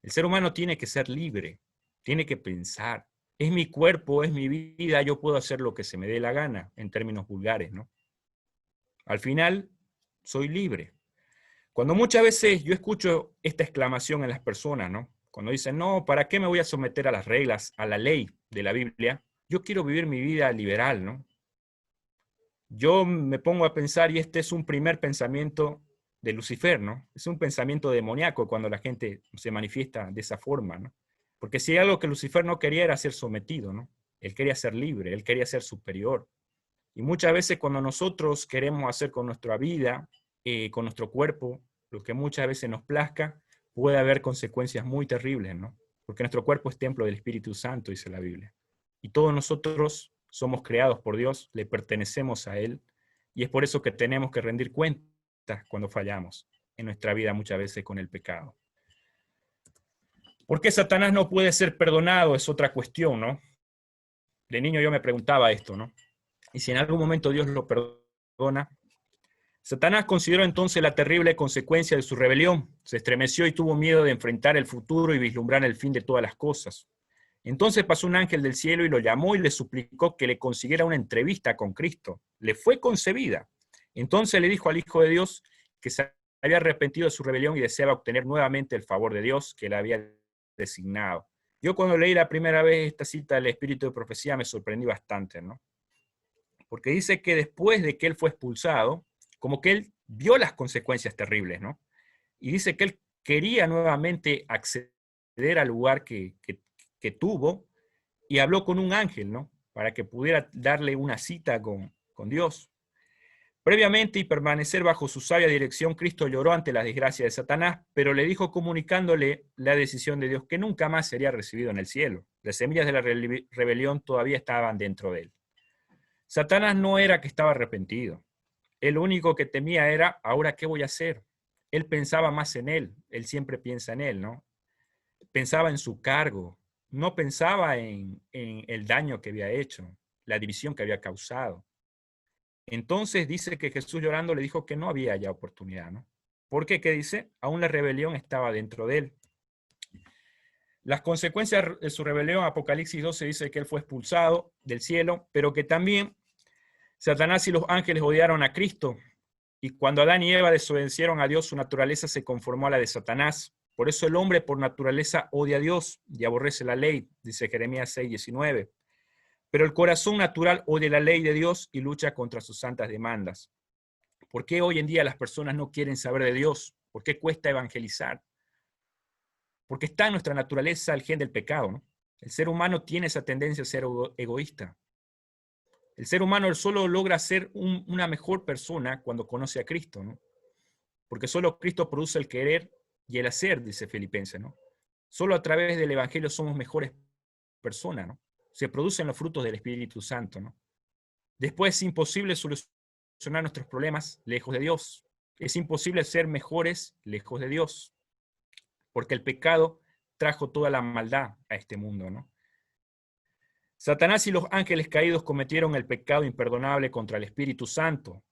El ser humano tiene que ser libre, tiene que pensar. Es mi cuerpo, es mi vida, yo puedo hacer lo que se me dé la gana, en términos vulgares, ¿no? Al final, soy libre. Cuando muchas veces yo escucho esta exclamación en las personas, ¿no? Cuando dicen, no, ¿para qué me voy a someter a las reglas, a la ley de la Biblia? Yo quiero vivir mi vida liberal, ¿no? Yo me pongo a pensar, y este es un primer pensamiento de Lucifer, ¿no? Es un pensamiento demoníaco cuando la gente se manifiesta de esa forma, ¿no? Porque si hay algo que Lucifer no quería era ser sometido, ¿no? Él quería ser libre, él quería ser superior. Y muchas veces cuando nosotros queremos hacer con nuestra vida, con nuestro cuerpo, lo que muchas veces nos plazca, puede haber consecuencias muy terribles, ¿no? Porque nuestro cuerpo es templo del Espíritu Santo, dice la Biblia. Y todos nosotros somos creados por Dios, le pertenecemos a Él, y es por eso que tenemos que rendir cuentas cuando fallamos en nuestra vida muchas veces con el pecado. ¿Por qué Satanás no puede ser perdonado? Es otra cuestión, ¿no? De niño yo me preguntaba esto, ¿no? Y si en algún momento Dios lo perdona. Satanás consideró entonces la terrible consecuencia de su rebelión. Se estremeció y tuvo miedo de enfrentar el futuro y vislumbrar el fin de todas las cosas. Entonces pasó un ángel del cielo y lo llamó y le suplicó que le consiguiera una entrevista con Cristo. Le fue concebida. Entonces le dijo al Hijo de Dios que se había arrepentido de su rebelión y deseaba obtener nuevamente el favor de Dios que le había designado. Yo cuando leí la primera vez esta cita del Espíritu de Profecía me sorprendí bastante, ¿no? Porque dice que después de que él fue expulsado, como que él vio las consecuencias terribles, ¿no? Y dice que él quería nuevamente acceder al lugar que tuvo y habló con un ángel, ¿no? Para que pudiera darle una cita con Dios. Previamente y permanecer bajo su sabia dirección, Cristo lloró ante la desgracia de Satanás, pero le dijo comunicándole la decisión de Dios que nunca más sería recibido en el cielo. Las semillas de la rebelión todavía estaban dentro de él. Satanás no era que estaba arrepentido. Él lo único que temía era, ¿ahora qué voy a hacer? Él pensaba más en él siempre piensa en él, ¿no? Pensaba en su cargo, no pensaba en el daño que había hecho, la división que había causado. Entonces dice que Jesús llorando le dijo que no había ya oportunidad, ¿no? ¿Por qué? ¿Qué dice? Aún la rebelión estaba dentro de él. Las consecuencias de su rebelión, Apocalipsis 12 dice que él fue expulsado del cielo, pero que también Satanás y los ángeles odiaron a Cristo. Y cuando Adán y Eva desobedecieron a Dios, su naturaleza se conformó a la de Satanás. Por eso el hombre por naturaleza odia a Dios y aborrece la ley, dice Jeremías 6:19. Pero el corazón natural odia la ley de Dios y lucha contra sus santas demandas. ¿Por qué hoy en día las personas no quieren saber de Dios? ¿Por qué cuesta evangelizar? Porque está en nuestra naturaleza el gen del pecado, ¿no? El ser humano tiene esa tendencia a ser egoísta. El ser humano solo logra ser una mejor persona cuando conoce a Cristo, ¿no? Porque solo Cristo produce el querer y el hacer, dice Filipenses, ¿no? Solo a través del Evangelio somos mejores personas, ¿no? Se producen los frutos del Espíritu Santo, ¿no? Después es imposible solucionar nuestros problemas lejos de Dios. Es imposible ser mejores lejos de Dios, porque el pecado trajo toda la maldad a este mundo, ¿no? Satanás y los ángeles caídos cometieron el pecado imperdonable contra el Espíritu Santo,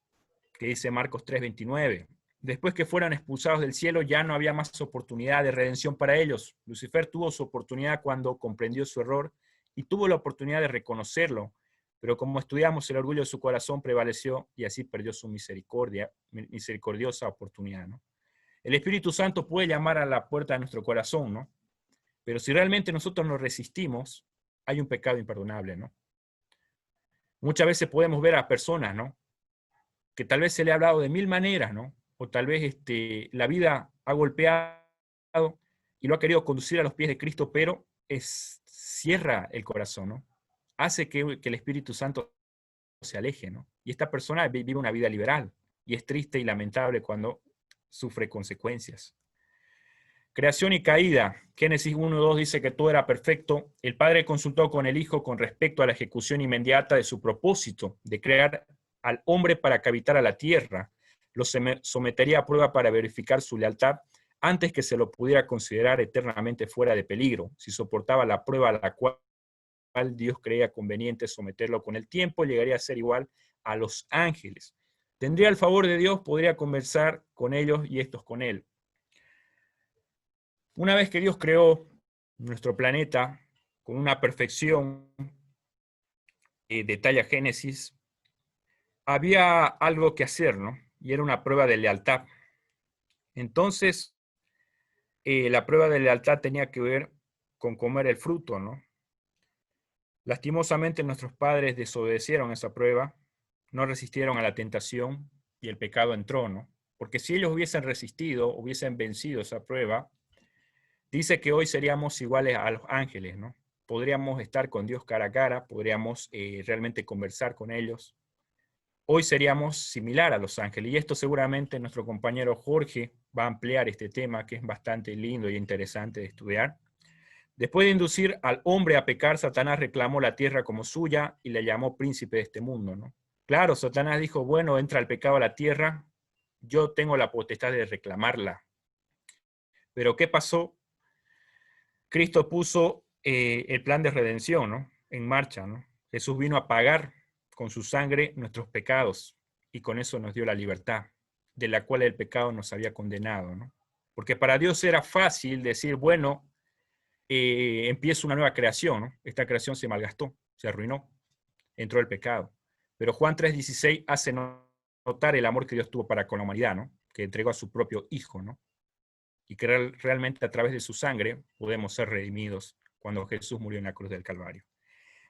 que dice Marcos 3:29. Después que fueron expulsados del cielo, ya no había más oportunidad de redención para ellos. Lucifer tuvo su oportunidad cuando comprendió su error y tuvo la oportunidad de reconocerlo, pero como estudiamos, el orgullo de su corazón prevaleció y así perdió su misericordiosa oportunidad, ¿no? El Espíritu Santo puede llamar a la puerta de nuestro corazón, ¿no? Pero si realmente nosotros nos resistimos, hay un pecado imperdonable, ¿no? Muchas veces podemos ver a personas, ¿no? Que tal vez se le ha hablado de mil maneras, ¿no? O tal vez la vida ha golpeado y lo ha querido conducir a los pies de Cristo, pero cierra el corazón, ¿no? Hace que el Espíritu Santo se aleje, ¿no? Y esta persona vive una vida liberal y es triste y lamentable cuando sufre consecuencias. Creación y caída. Génesis 1:2 dice que todo era perfecto. El Padre consultó con el Hijo con respecto a la ejecución inmediata de su propósito de crear al hombre para que habitara la tierra. Lo sometería a prueba para verificar su lealtad antes que se lo pudiera considerar eternamente fuera de peligro. Si soportaba la prueba a la cual Dios creía conveniente someterlo con el tiempo, llegaría a ser igual a los ángeles. Tendría el favor de Dios, podría conversar con ellos y estos con él. Una vez que Dios creó nuestro planeta con una perfección de talla Génesis, había algo que hacer, ¿no? Y era una prueba de lealtad. Entonces, la prueba de lealtad tenía que ver con comer el fruto, ¿no? Lastimosamente nuestros padres desobedecieron esa prueba, no resistieron a la tentación y el pecado entró, ¿no? Porque si ellos hubiesen resistido, hubiesen vencido esa prueba, dice que hoy seríamos iguales a los ángeles, ¿no? Podríamos estar con Dios cara a cara, podríamos realmente conversar con ellos. Hoy seríamos similar a los ángeles. Y esto seguramente nuestro compañero Jorge va a ampliar este tema, que es bastante lindo y interesante de estudiar. Después de inducir al hombre a pecar, Satanás reclamó la tierra como suya y le llamó príncipe de este mundo, ¿no? Claro, Satanás dijo, bueno, entra el pecado a la tierra, yo tengo la potestad de reclamarla. Pero ¿qué pasó? Cristo puso el plan de redención, ¿no?, en marcha, ¿no? Jesús vino a pagar con su sangre nuestros pecados y con eso nos dio la libertad, de la cual el pecado nos había condenado, ¿no? Porque para Dios era fácil decir, bueno, empiezo una nueva creación, ¿no? Esta creación se malgastó, se arruinó, entró el pecado. Pero Juan 3:16 hace notar el amor que Dios tuvo para con la humanidad, ¿no?, que entregó a su propio Hijo, ¿no?, y que realmente a través de su sangre podemos ser redimidos cuando Jesús murió en la cruz del Calvario.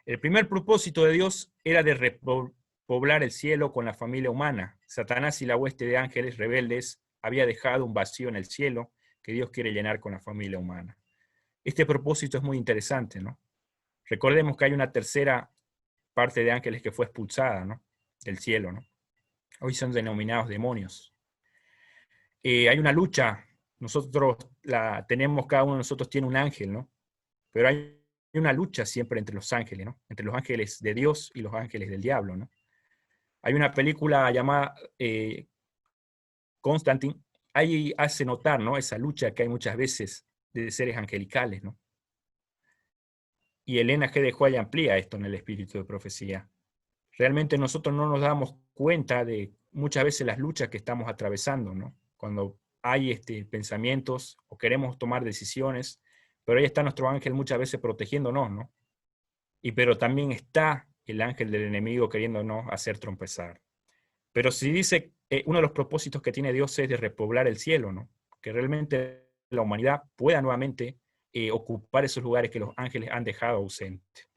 El primer propósito de Dios era de repoblar el cielo con la familia humana. Satanás y la hueste de ángeles rebeldes había dejado un vacío en el cielo que Dios quiere llenar con la familia humana. Este propósito es muy interesante, ¿no? Recordemos que hay una tercera parte de ángeles que fue expulsada, ¿no?, del cielo, ¿no? Hoy son denominados demonios. Hay una lucha, nosotros la tenemos, cada uno de nosotros tiene un ángel, ¿no? Pero hay una lucha siempre entre los ángeles, ¿no?, entre los ángeles de Dios y los ángeles del diablo, ¿no? Hay una película llamada Constantine, ahí hace notar, ¿no?, esa lucha que hay muchas veces de seres angelicales, ¿no? Y Elena G. de White amplía esto en el espíritu de profecía. Realmente nosotros no nos damos cuenta de muchas veces las luchas que estamos atravesando, ¿no?, cuando hay pensamientos o queremos tomar decisiones, pero ahí está nuestro ángel muchas veces protegiéndonos, ¿no? Pero también está el ángel del enemigo queriéndonos hacer tropezar. Pero si dice, uno de los propósitos que tiene Dios es de repoblar el cielo, ¿no?, que realmente la humanidad pueda nuevamente ocupar esos lugares que los ángeles han dejado ausentes.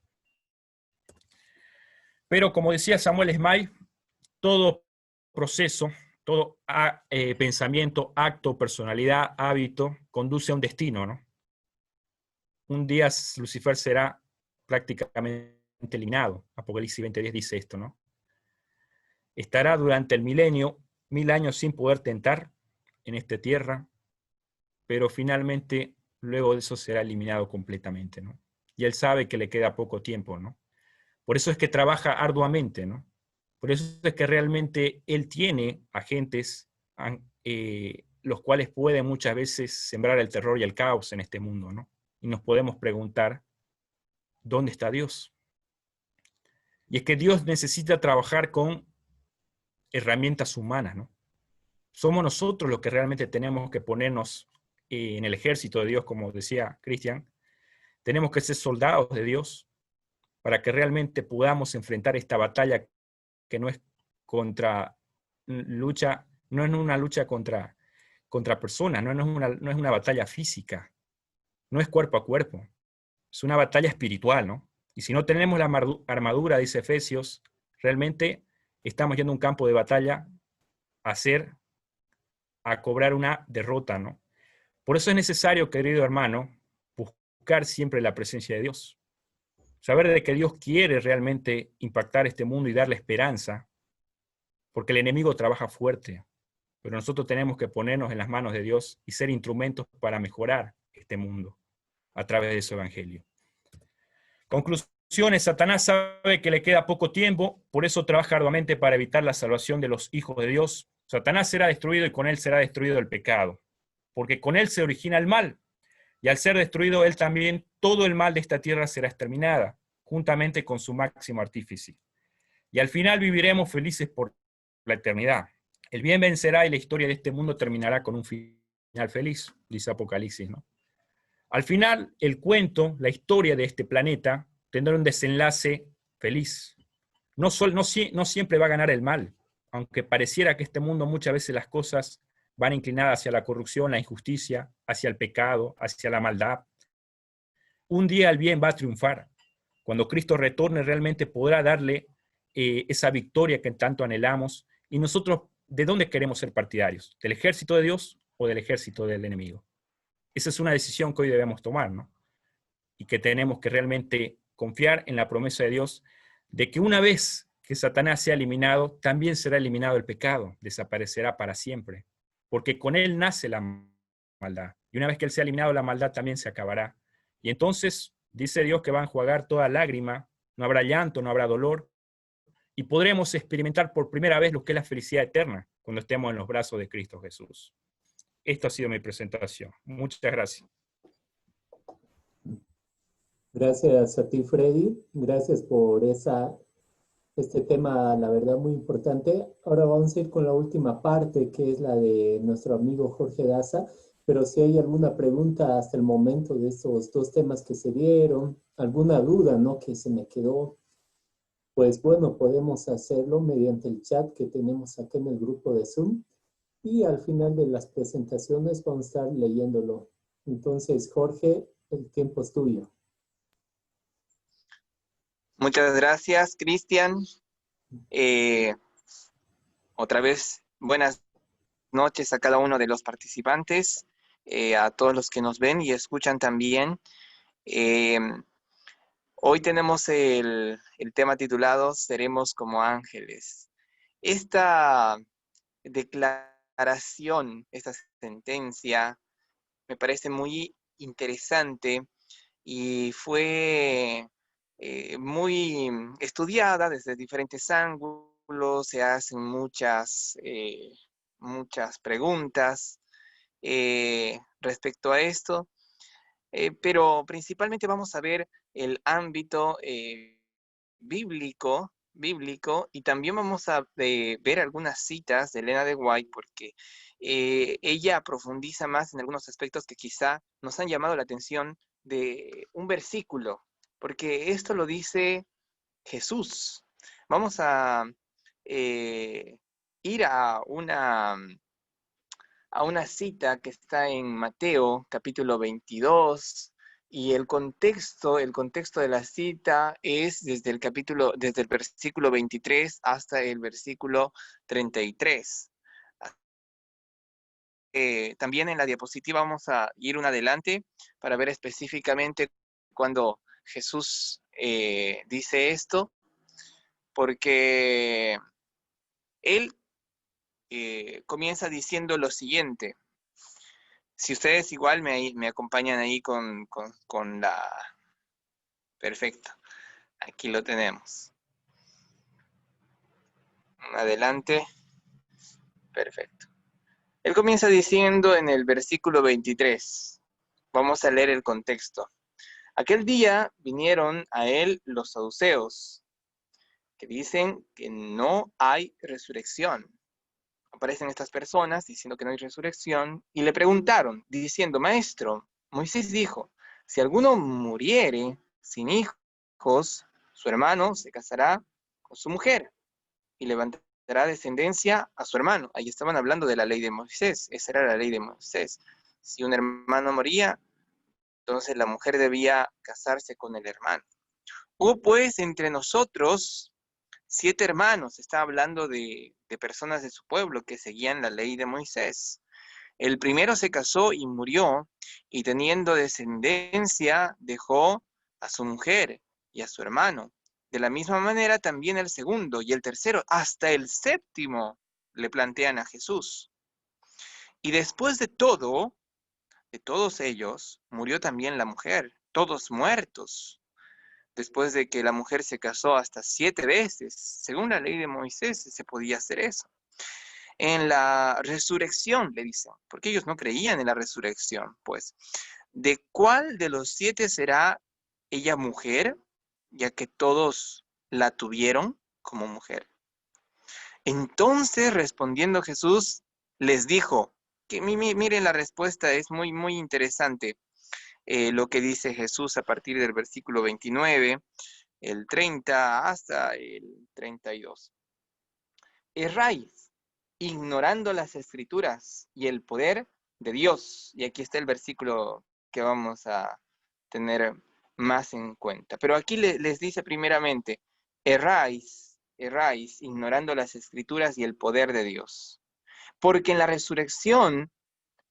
Pero como decía Samuel Smile, todo proceso, todo pensamiento, acto, personalidad, hábito, conduce a un destino, ¿no? Un día Lucifer será prácticamente eliminado. Apocalipsis 20:10 dice esto, ¿no? Estará durante el milenio, 1000 años sin poder tentar en esta tierra, pero finalmente luego de eso será eliminado completamente, ¿no? Y él sabe que le queda poco tiempo, ¿no? Por eso es que trabaja arduamente, ¿no? Por eso es que realmente él tiene agentes los cuales pueden muchas veces sembrar el terror y el caos en este mundo, ¿no? Y nos podemos preguntar, ¿dónde está Dios? Y es que Dios necesita trabajar con herramientas humanas, ¿no? Somos nosotros los que realmente tenemos que ponernos en el ejército de Dios, como decía Cristian. Tenemos que ser soldados de Dios para que realmente podamos enfrentar esta batalla que no es contra lucha, no es una lucha contra personas, no es una batalla física, no es cuerpo a cuerpo, es una batalla espiritual, ¿no? Y si no tenemos la armadura, dice Efesios, realmente estamos yendo a un campo de batalla a cobrar una derrota, ¿no? Por eso es necesario, querido hermano, buscar siempre la presencia de Dios. Saber de que Dios quiere realmente impactar este mundo y darle esperanza, porque el enemigo trabaja fuerte, pero nosotros tenemos que ponernos en las manos de Dios y ser instrumentos para mejorar este mundo a través de su evangelio. Conclusiones: Satanás sabe que le queda poco tiempo, por eso trabaja arduamente para evitar la salvación de los hijos de Dios. Satanás será destruido y con él será destruido el pecado, porque con él se origina el mal, y al ser destruido él también, todo el mal de esta tierra será exterminada, juntamente con su máximo artífice. Y al final viviremos felices por la eternidad. El bien vencerá y la historia de este mundo terminará con un final feliz, dice Apocalipsis, ¿no? Al final, el cuento, la historia de este planeta, tendrá un desenlace feliz. No siempre va a ganar el mal, aunque pareciera que este mundo muchas veces las cosas van inclinadas hacia la corrupción, la injusticia, hacia el pecado, hacia la maldad. Un día el bien va a triunfar. Cuando Cristo retorne, realmente podrá darle esa victoria que tanto anhelamos. Y nosotros, ¿de dónde queremos ser partidarios? ¿Del ejército de Dios o del ejército del enemigo? Esa es una decisión que hoy debemos tomar, ¿no? Y que tenemos que realmente confiar en la promesa de Dios de que una vez que Satanás sea eliminado, también será eliminado el pecado, desaparecerá para siempre, porque con él nace la maldad. Y una vez que él sea eliminado, la maldad también se acabará. Y entonces dice Dios que va a enjuagar toda lágrima, no habrá llanto, no habrá dolor, y podremos experimentar por primera vez lo que es la felicidad eterna cuando estemos en los brazos de Cristo Jesús. Esto ha sido mi presentación. Muchas gracias. Gracias a ti, Freddy. Gracias por este tema, la verdad, muy importante. Ahora vamos a ir con la última parte, que es la de nuestro amigo Jorge Daza. Pero si hay alguna pregunta hasta el momento de estos dos temas que se dieron, alguna duda, ¿no? Que se me quedó, pues bueno, podemos hacerlo mediante el chat que tenemos acá en el grupo de Zoom. Y al final de las presentaciones vamos a estar leyéndolo. Entonces, Jorge, el tiempo es tuyo. Muchas gracias, Cristian. Otra vez, buenas noches a cada uno de los participantes, a todos los que nos ven y escuchan también. Eh, Hoy tenemos el tema titulado Seremos como ángeles. Esta declaración, esta sentencia, me parece muy interesante y fue muy estudiada desde diferentes ángulos, se hacen muchas preguntas respecto a esto, pero principalmente vamos a ver el ámbito bíblico y también vamos a ver algunas citas de Elena de White porque ella profundiza más en algunos aspectos que quizá nos han llamado la atención de un versículo, porque esto lo dice Jesús. Vamos a ir a una cita que está en Mateo capítulo 22 y el contexto de la cita es desde el versículo 23 hasta el versículo 33. También en la diapositiva vamos a ir un adelante para ver específicamente cuando Jesús dice esto, porque él comienza diciendo lo siguiente. Si ustedes igual me acompañan ahí con la... Perfecto, aquí lo tenemos. Adelante. Perfecto. Él comienza diciendo en el versículo 23. Vamos a leer el contexto. Aquel día vinieron a él los saduceos, que dicen que no hay resurrección. Aparecen estas personas diciendo que no hay resurrección y le preguntaron, diciendo, Maestro, Moisés dijo, si alguno muriere sin hijos, su hermano se casará con su mujer y levantará descendencia a su hermano. Ahí estaban hablando de la ley de Moisés, esa era la ley de Moisés. Si un hermano moría, entonces la mujer debía casarse con el hermano. Hubo pues entre nosotros 7 hermanos, está hablando de personas de su pueblo que seguían la ley de Moisés. El primero se casó y murió, y teniendo descendencia dejó a su mujer y a su hermano. De la misma manera también el segundo y el tercero, hasta el séptimo, le plantean a Jesús. Y después de todos ellos, murió también la mujer, todos muertos. Después de que la mujer se casó hasta 7 veces, según la ley de Moisés, se podía hacer eso. En la resurrección, le dicen, porque ellos no creían en la resurrección, pues, ¿de cuál de los 7 será ella mujer, ya que todos la tuvieron como mujer? Entonces, respondiendo Jesús, les dijo, que miren la respuesta, es muy, muy interesante lo que dice Jesús a partir del versículo 29, el 30 hasta el 32. Erráis, ignorando las escrituras y el poder de Dios. Y aquí está el versículo que vamos a tener más en cuenta. Pero aquí les dice primeramente, erráis, ignorando las escrituras y el poder de Dios. Porque en la resurrección,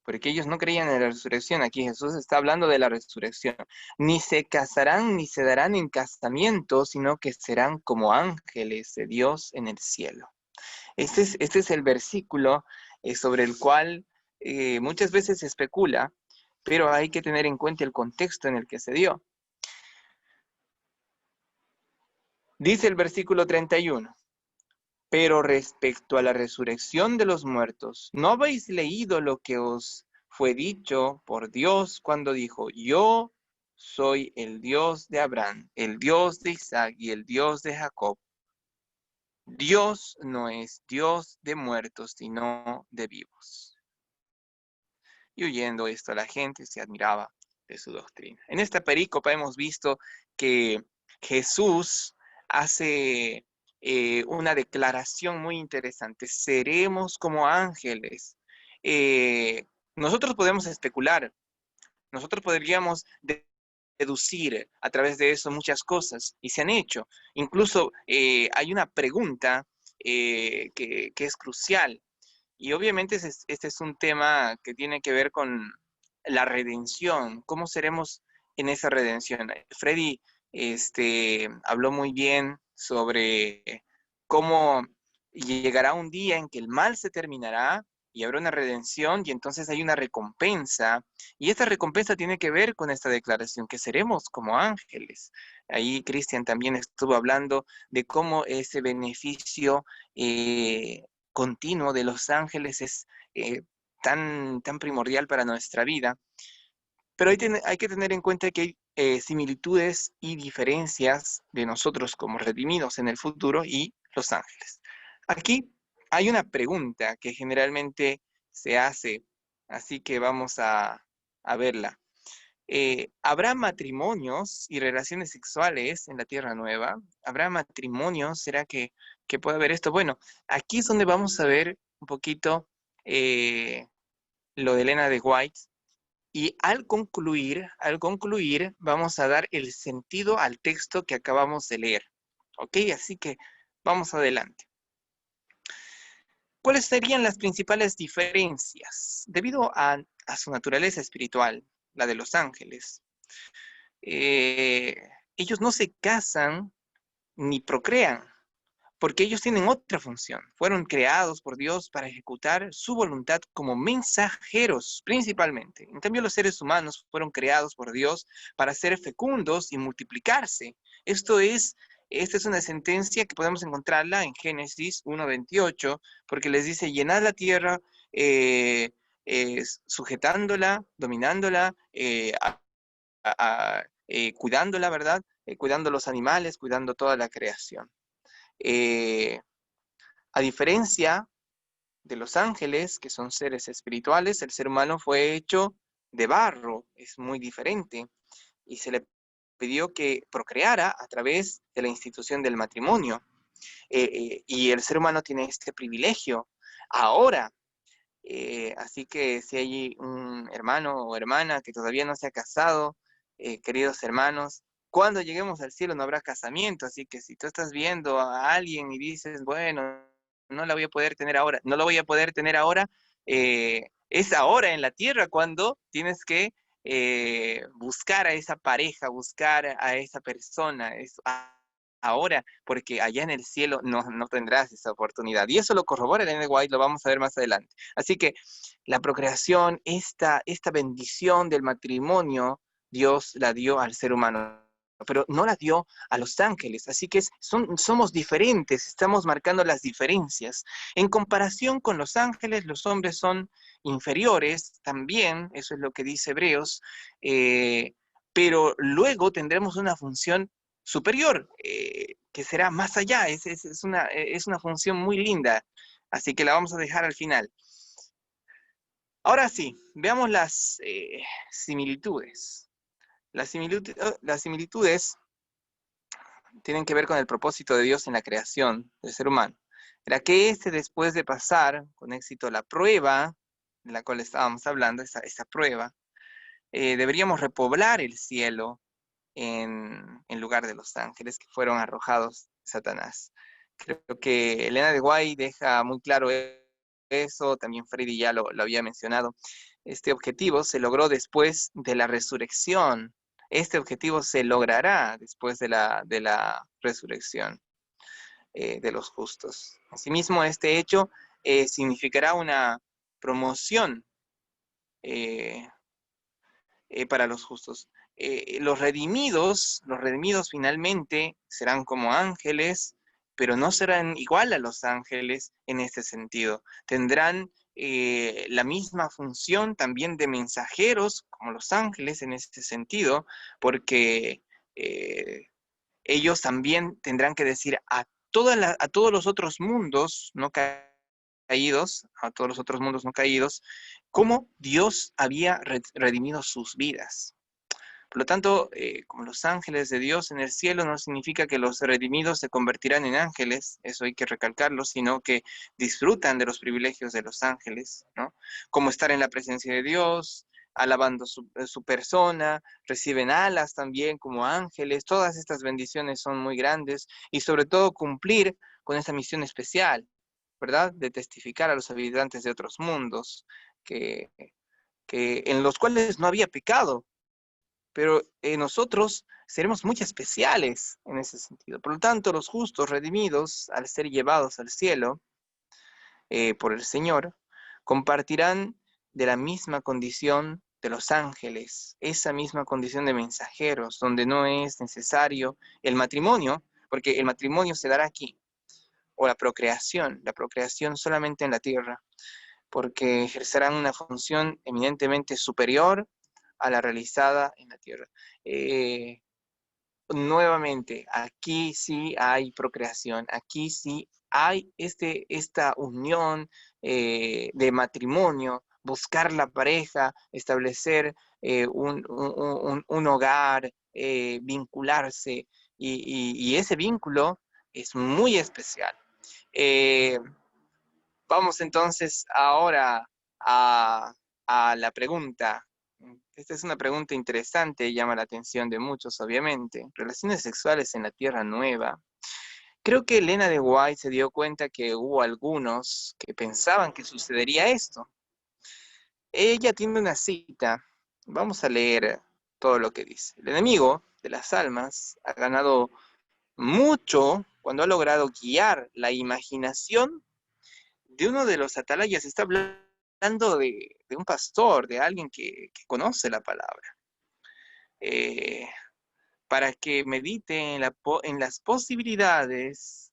porque ellos no creían en la resurrección, aquí Jesús está hablando de la resurrección, ni se casarán ni se darán en casamiento, sino que serán como ángeles de Dios en el cielo. Este es el versículo sobre el cual muchas veces se especula, pero hay que tener en cuenta el contexto en el que se dio. Dice el versículo 31, pero respecto a la resurrección de los muertos, ¿no habéis leído lo que os fue dicho por Dios cuando dijo, yo soy el Dios de Abraham, el Dios de Isaac y el Dios de Jacob. Dios no es Dios de muertos, sino de vivos. Y oyendo esto, la gente se admiraba de su doctrina. En esta perícopa hemos visto que Jesús hace una declaración muy interesante. Seremos como ángeles. Nosotros podemos especular, nosotros podríamos deducir a través de eso muchas cosas, y se han hecho. Incluso hay una pregunta que es crucial, y obviamente este es un tema que tiene que ver con la redención. ¿Cómo seremos en esa redención? Freddy habló muy bien sobre cómo llegará un día en que el mal se terminará y habrá una redención, y entonces hay una recompensa, y esta recompensa tiene que ver con esta declaración, que seremos como ángeles. Ahí Cristian también estuvo hablando de cómo ese beneficio continuo de los ángeles es tan primordial para nuestra vida. Pero hay que tener en cuenta que hay similitudes y diferencias de nosotros como redimidos en el futuro y los ángeles. Aquí hay una pregunta que generalmente se hace, así que vamos a verla. ¿Habrá matrimonios y relaciones sexuales en la Tierra Nueva? ¿Habrá matrimonios? ¿Será que puede haber esto? Bueno, aquí es donde vamos a ver un poquito lo de Elena de White, y al concluir, vamos a dar el sentido al texto que acabamos de leer. ¿Ok? Así que vamos adelante. ¿Cuáles serían las principales diferencias? Debido a su naturaleza espiritual, la de los ángeles, ellos no se casan ni procrean, porque ellos tienen otra función. Fueron creados por Dios para ejecutar su voluntad como mensajeros, principalmente. En cambio, los seres humanos fueron creados por Dios para ser fecundos y multiplicarse. Esta es una sentencia que podemos encontrarla en Génesis 1:28, porque les dice: llenad la tierra, sujetándola, dominándola, cuidándola, ¿verdad? Cuidando los animales, cuidando toda la creación. A diferencia de los ángeles, que son seres espirituales, el ser humano fue hecho de barro, es muy diferente, y se le pidió que procreara a través de la institución del matrimonio, y el ser humano tiene este privilegio ahora. Así que si hay un hermano o hermana que todavía no se ha casado, queridos hermanos, cuando lleguemos al cielo no habrá casamiento, así que si tú estás viendo a alguien y dices, bueno, no la voy a poder tener ahora, no lo voy a poder tener ahora, es ahora en la tierra cuando tienes que buscar a esa pareja, buscar a esa persona, ahora, porque allá en el cielo no tendrás esa oportunidad. Y eso lo corrobora Elena White, lo vamos a ver más adelante. Así que la procreación, esta bendición del matrimonio, Dios la dio al ser humano, pero no la dio a los ángeles. Así que somos diferentes, estamos marcando las diferencias. En comparación con los ángeles, los hombres son inferiores también, eso es lo que dice Hebreos, pero luego tendremos una función superior, que será más allá. Es una función muy linda, así que la vamos a dejar al final. Ahora sí, veamos las similitudes. Las similitudes tienen que ver con el propósito de Dios en la creación del ser humano. Era que después de pasar con éxito la prueba de la cual estábamos hablando, esa prueba, deberíamos repoblar el cielo en lugar de los ángeles que fueron arrojados de Satanás. Creo que Elena de White deja muy claro eso, también Freddy ya lo había mencionado. Este objetivo se logró después de la resurrección. Este objetivo se logrará después de la resurrección de los justos. Asimismo, este hecho significará una promoción para los justos. Los redimidos finalmente serán como ángeles, pero no serán igual a los ángeles en este sentido. Tendrán la misma función también de mensajeros, como los ángeles en este sentido, porque ellos también tendrán que decir a todos los otros mundos no caídos, a todos los otros mundos no caídos, cómo Dios había redimido sus vidas. Por lo tanto, como los ángeles de Dios en el cielo no significa que los redimidos se convertirán en ángeles, eso hay que recalcarlo, sino que disfrutan de los privilegios de los ángeles, ¿no? Como estar en la presencia de Dios, alabando su persona, reciben alas también como ángeles, todas estas bendiciones son muy grandes y sobre todo cumplir con esa misión especial, ¿verdad? De testificar a los habitantes de otros mundos, que en los cuales no había pecado, pero nosotros seremos muy especiales en ese sentido. Por lo tanto, los justos redimidos, al ser llevados al cielo por el Señor, compartirán de la misma condición de los ángeles, esa misma condición de mensajeros, donde no es necesario el matrimonio, porque el matrimonio se dará aquí, o la procreación solamente en la tierra, porque ejercerán una función eminentemente superior a la realizada en la tierra. Nuevamente, aquí sí hay procreación, aquí sí hay esta unión de matrimonio, buscar la pareja, establecer un hogar, vincularse, y ese vínculo es muy especial. Eh, Vamos entonces ahora a la pregunta. Esta es una pregunta interesante, llama la atención de muchos, obviamente. Relaciones sexuales en la Tierra Nueva. Creo que Elena de White se dio cuenta que hubo algunos que pensaban que sucedería esto. Ella tiene una cita. Vamos a leer todo lo que dice. El enemigo de las almas ha ganado mucho cuando ha logrado guiar la imaginación de uno de los atalayas. Está hablando de un pastor, de alguien que conoce la palabra, para que medite en las posibilidades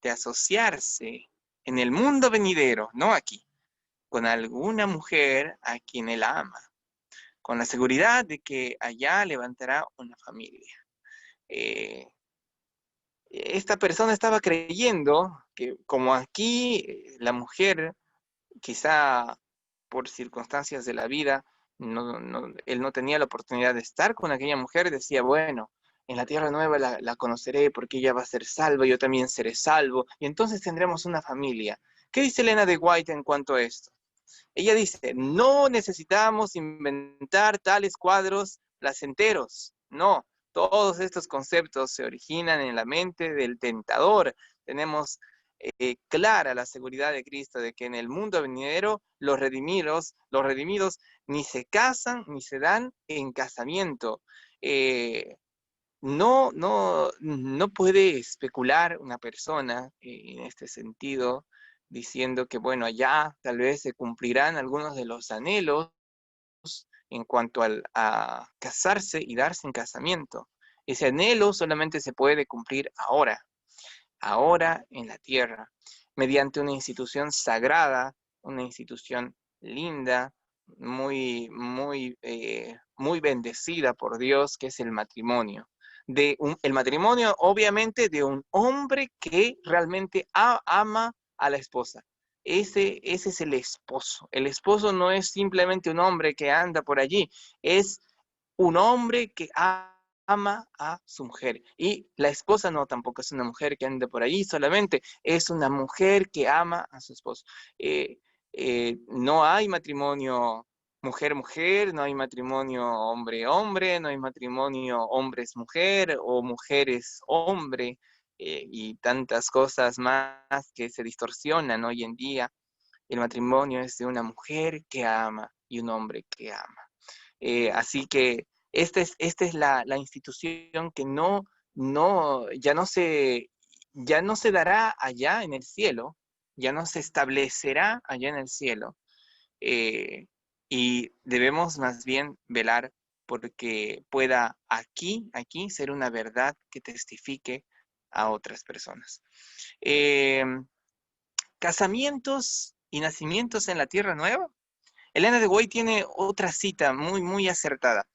de asociarse en el mundo venidero, no aquí, con alguna mujer a quien él ama, con la seguridad de que allá levantará una familia. Esta persona estaba creyendo que como aquí la mujer, quizá por circunstancias de la vida, él no tenía la oportunidad de estar con aquella mujer, decía, bueno, en la tierra nueva la conoceré porque ella va a ser salva, yo también seré salvo, y entonces tendremos una familia. ¿Qué dice Elena de White en cuanto a esto? Ella dice, no necesitamos inventar tales cuadros placenteros, no, todos estos conceptos se originan en la mente del tentador. Tenemos clara la seguridad de Cristo de que en el mundo venidero los redimidos ni se casan ni se dan en casamiento. No puede especular una persona en este sentido diciendo que, bueno, allá tal vez se cumplirán algunos de los anhelos en cuanto a casarse y darse en casamiento. Ese anhelo solamente se puede cumplir ahora en la tierra, mediante una institución sagrada, una institución linda, muy bendecida por Dios, que es el matrimonio. El matrimonio, obviamente, de un hombre que realmente ama a la esposa. Ese es el esposo. El esposo no es simplemente un hombre que anda por allí, es un hombre que ama a su mujer. Y la esposa no tampoco es una mujer que anda por ahí solamente, es una mujer que ama a su esposo. No hay matrimonio mujer-mujer, no hay matrimonio hombre-hombre, no hay matrimonio hombres-mujer o mujeres-hombre, y tantas cosas más que se distorsionan hoy en día. El matrimonio es de una mujer que ama y un hombre que ama. Así que esta es la institución que ya no se dará allá en el cielo, ya no se establecerá allá en el cielo. Y debemos más bien velar porque pueda aquí ser una verdad que testifique a otras personas. Casamientos y nacimientos en la tierra nueva? Elena de White tiene otra cita muy acertada.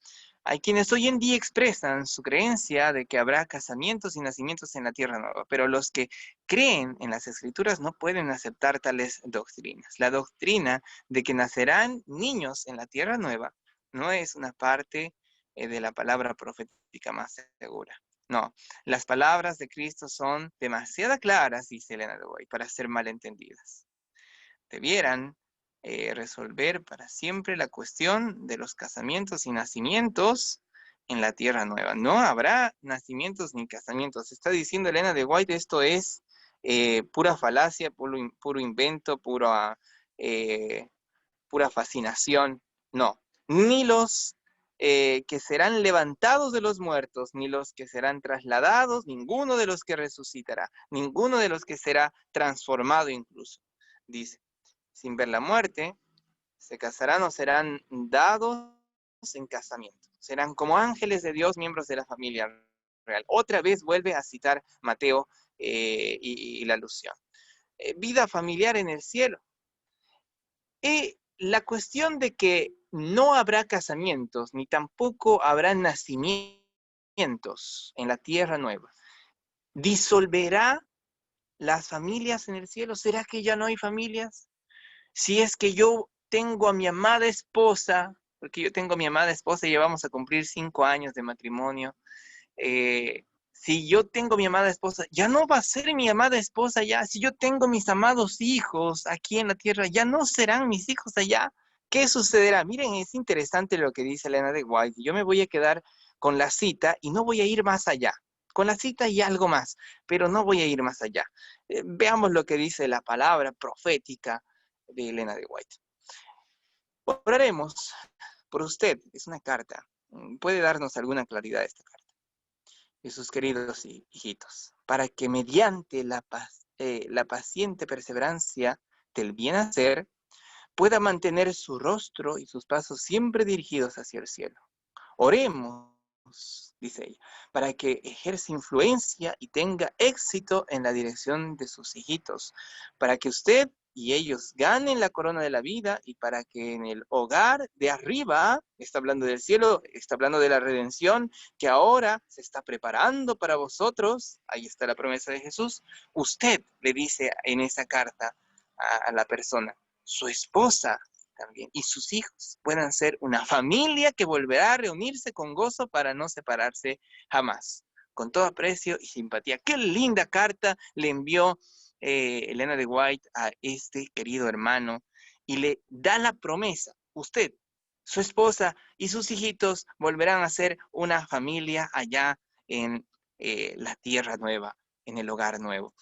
Hay quienes hoy en día expresan su creencia de que habrá casamientos y nacimientos en la tierra nueva, pero los que creen en las escrituras no pueden aceptar tales doctrinas. La doctrina de que nacerán niños en la tierra nueva no es una parte de la palabra profética más segura. No, las palabras de Cristo son demasiado claras, dice Elena de White, para ser malentendidas. Debieran resolver para siempre la cuestión de los casamientos y nacimientos en la tierra nueva. No habrá nacimientos ni casamientos. Está diciendo Elena de White, esto es pura falacia, puro invento, pura fascinación. No, ni los que serán levantados de los muertos, ni los que serán trasladados, ninguno de los que resucitará, ninguno de los que será transformado incluso, dice. Sin ver la muerte, se casarán o serán dados en casamiento. Serán como ángeles de Dios, miembros de la familia real. Otra vez vuelve a citar Mateo y la alusión. Vida familiar en el cielo. La cuestión de que no habrá casamientos, ni tampoco habrá nacimientos en la tierra nueva, ¿disolverá las familias en el cielo? ¿Será que ya no hay familias? Si es que yo tengo a mi amada esposa, porque yo tengo a mi amada esposa y ya vamos a cumplir 5 años de matrimonio, si yo tengo a mi amada esposa, ya no va a ser mi amada esposa ya. Si yo tengo mis amados hijos aquí en la tierra, ya no serán mis hijos allá. ¿Qué sucederá? Miren, es interesante lo que dice Elena de White. Yo me voy a quedar con la cita y no voy a ir más allá. Con la cita y algo más, pero no voy a ir más allá. Veamos lo que dice la palabra profética de Elena de White. Oraremos por usted. Es una carta. ¿Puede darnos alguna claridad esta carta? Y sus queridos hijitos, para que mediante la paciente perseverancia del bien hacer, pueda mantener su rostro y sus pasos siempre dirigidos hacia el cielo. Oremos, dice ella, para que ejerza influencia y tenga éxito en la dirección de sus hijitos, para que usted y ellos ganen la corona de la vida y para que en el hogar de arriba, está hablando del cielo, está hablando de la redención que ahora se está preparando para vosotros, ahí está la promesa de Jesús, usted le dice en esa carta a la persona, su esposa también, y sus hijos puedan ser una familia que volverá a reunirse con gozo para no separarse jamás, con todo aprecio y simpatía. Qué linda carta le envió Elena de White a este querido hermano y le da la promesa, usted, su esposa y sus hijitos volverán a ser una familia allá en la tierra nueva, en el hogar nuevo.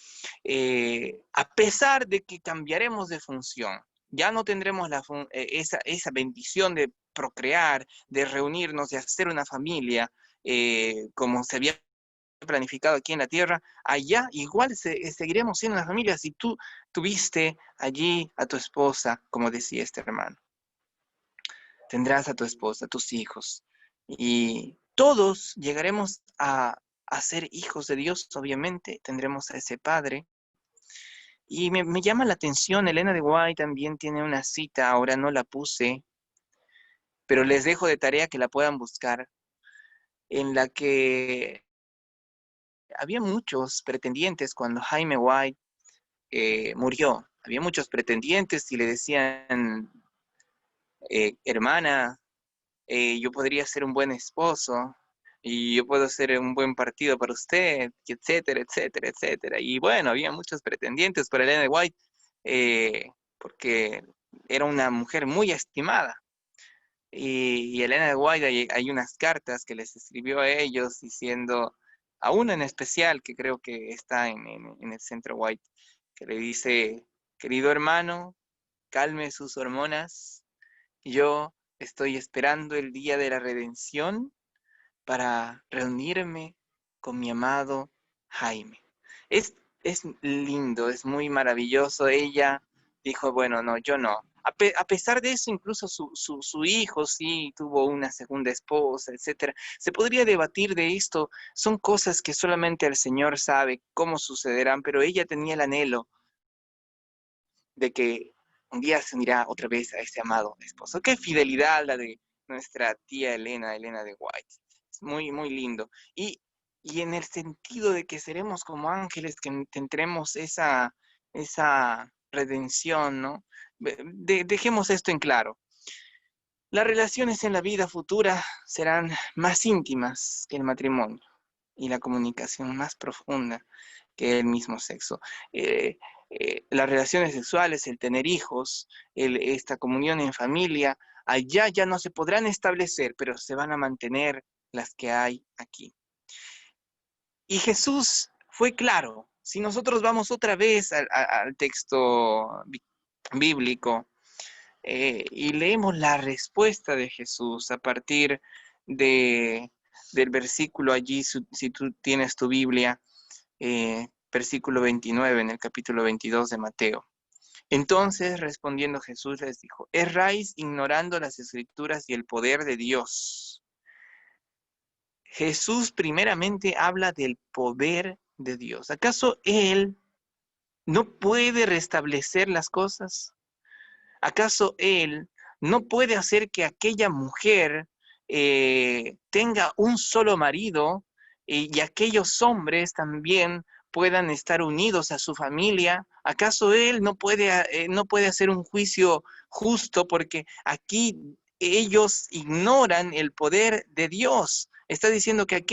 A pesar de que cambiaremos de función, ya no tendremos esa bendición de procrear, de reunirnos, de hacer una familia como se había planificado aquí en la tierra, allá igual seguiremos siendo una familia si tú tuviste allí a tu esposa, como decía este hermano. Tendrás a tu esposa, a tus hijos, y todos llegaremos a ser hijos de Dios, obviamente, tendremos a ese Padre. Y me llama la atención, Elena de White también tiene una cita, ahora no la puse, pero les dejo de tarea que la puedan buscar, en la que había muchos pretendientes cuando Jaime White murió. Había muchos pretendientes y le decían, hermana, yo podría ser un buen esposo y yo puedo ser un buen partido para usted, etcétera, etcétera, etcétera. Y bueno, había muchos pretendientes para Elena de White porque era una mujer muy estimada. Y Elena de White, hay unas cartas que les escribió a ellos diciendo, a uno en especial que creo que está en el centro White, que le dice, querido hermano, calme sus hormonas, yo estoy esperando el día de la redención para reunirme con mi amado Jaime. Es lindo, es muy maravilloso. Ella dijo, bueno, no, yo no. A pesar de eso, incluso su hijo sí tuvo una segunda esposa, etcétera. Se podría debatir de esto. Son cosas que solamente el Señor sabe cómo sucederán, pero ella tenía el anhelo de que un día se unirá otra vez a ese amado esposo. Qué fidelidad la de nuestra tía Elena de White. Es muy, muy lindo. Y en el sentido de que seremos como ángeles, que tendremos esa redención, ¿no? Dejemos esto en claro. Las relaciones en la vida futura serán más íntimas que el matrimonio y la comunicación más profunda que el mismo sexo. Eh, las relaciones sexuales, el tener hijos, esta comunión en familia, allá ya no se podrán establecer, pero se van a mantener las que hay aquí. Y Jesús fue claro. Si nosotros vamos otra vez al texto bíblico, y leemos la respuesta de Jesús a partir del versículo allí, si tú tienes tu Biblia, versículo 29 en el capítulo 22 de Mateo. Entonces, respondiendo Jesús les dijo, erráis ignorando las Escrituras y el poder de Dios. Jesús primeramente habla del poder de Dios. ¿Acaso Él no puede restablecer las cosas? ¿Acaso Él no puede hacer que aquella mujer tenga un solo marido y aquellos hombres también puedan estar unidos a su familia? ¿Acaso Él no puede hacer un juicio justo porque aquí ellos ignoran el poder de Dios? Está diciendo que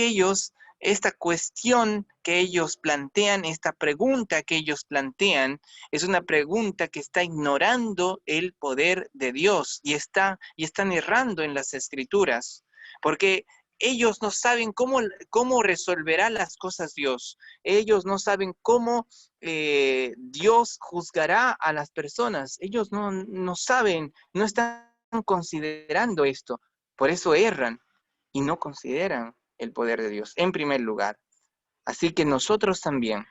esta cuestión que ellos plantean, esta pregunta que ellos plantean, es una pregunta que está ignorando el poder de Dios y están errando en las Escrituras, porque ellos no saben cómo resolverá las cosas Dios. Ellos no saben cómo Dios juzgará a las personas. Ellos no saben, no están considerando esto. Por eso erran y no consideran el poder de Dios en primer lugar. Así que nosotros también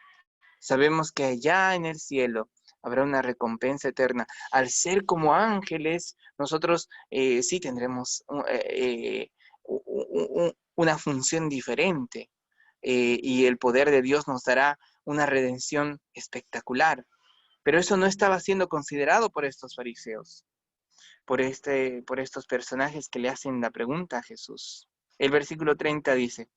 sabemos que allá en el cielo habrá una recompensa eterna. Al ser como ángeles, nosotros sí tendremos una función diferente y el poder de Dios nos dará una redención espectacular. Pero eso no estaba siendo considerado por estos fariseos, por estos personajes que le hacen la pregunta a Jesús. El versículo 30 dice,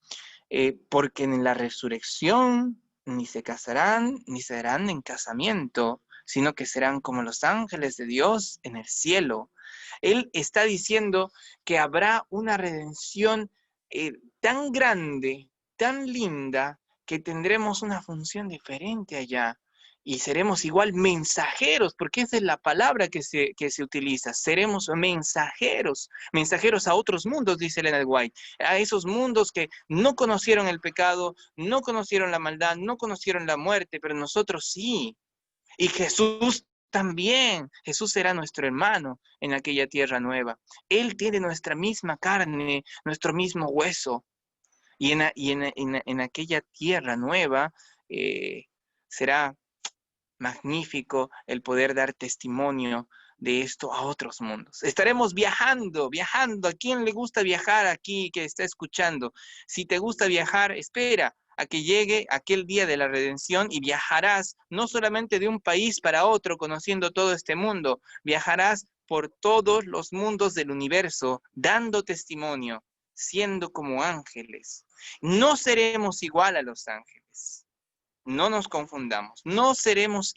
porque en la resurrección ni se casarán ni se darán en casamiento, sino que serán como los ángeles de Dios en el cielo. Él está diciendo que habrá una redención tan grande, tan linda, que tendremos una función diferente allá. Y seremos igual mensajeros, porque esa es la palabra que se utiliza. Seremos mensajeros a otros mundos, dice Ellen White, a esos mundos que no conocieron el pecado, no conocieron la maldad, no conocieron la muerte, pero nosotros sí. Y Jesús también. Jesús será nuestro hermano en aquella tierra nueva. Él tiene nuestra misma carne, nuestro mismo hueso. Y en aquella tierra nueva será magnífico el poder dar testimonio de esto a otros mundos. Estaremos viajando. ¿A quién le gusta viajar aquí que está escuchando? Si te gusta viajar, espera a que llegue aquel día de la redención y viajarás no solamente de un país para otro conociendo todo este mundo, viajarás por todos los mundos del universo dando testimonio, siendo como ángeles. No seremos igual a los ángeles. No nos confundamos, no seremos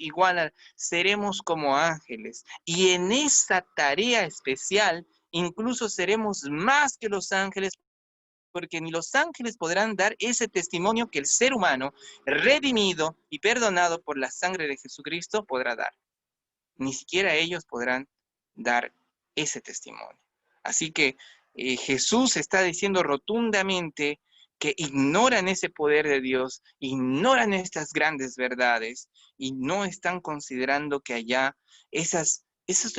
seremos como ángeles. Y en esa tarea especial, incluso seremos más que los ángeles, porque ni los ángeles podrán dar ese testimonio que el ser humano, redimido y perdonado por la sangre de Jesucristo, podrá dar. Ni siquiera ellos podrán dar ese testimonio. Así que Jesús está diciendo rotundamente que ignoran ese poder de Dios, ignoran estas grandes verdades y no están considerando que allá esos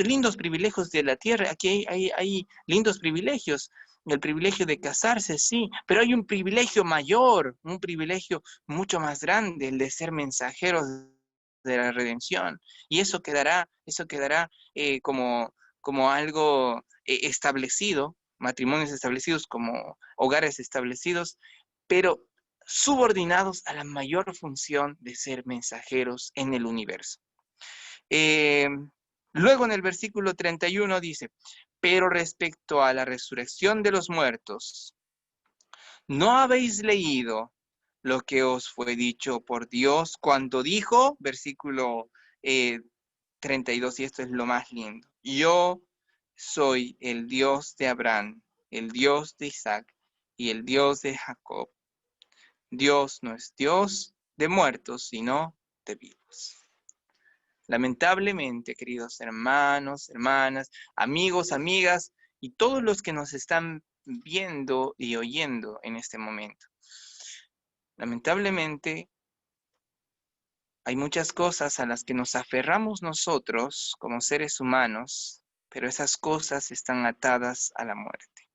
lindos privilegios de la tierra, aquí hay lindos privilegios, el privilegio de casarse, sí, pero hay un privilegio mayor, un privilegio mucho más grande, el de ser mensajeros de la redención. Y eso quedará como algo establecido, matrimonios establecidos como hogares establecidos, pero subordinados a la mayor función de ser mensajeros en el universo. Luego en el versículo 31 dice, pero respecto a la resurrección de los muertos, ¿no habéis leído lo que os fue dicho por Dios cuando dijo, versículo 32, y esto es lo más lindo, yo soy el Dios de Abraham, el Dios de Isaac y el Dios de Jacob? Dios no es Dios de muertos, sino de vivos. Lamentablemente, queridos hermanos, hermanas, amigos, amigas y todos los que nos están viendo y oyendo en este momento, lamentablemente hay muchas cosas a las que nos aferramos nosotros como seres humanos, pero esas cosas están atadas a la muerte.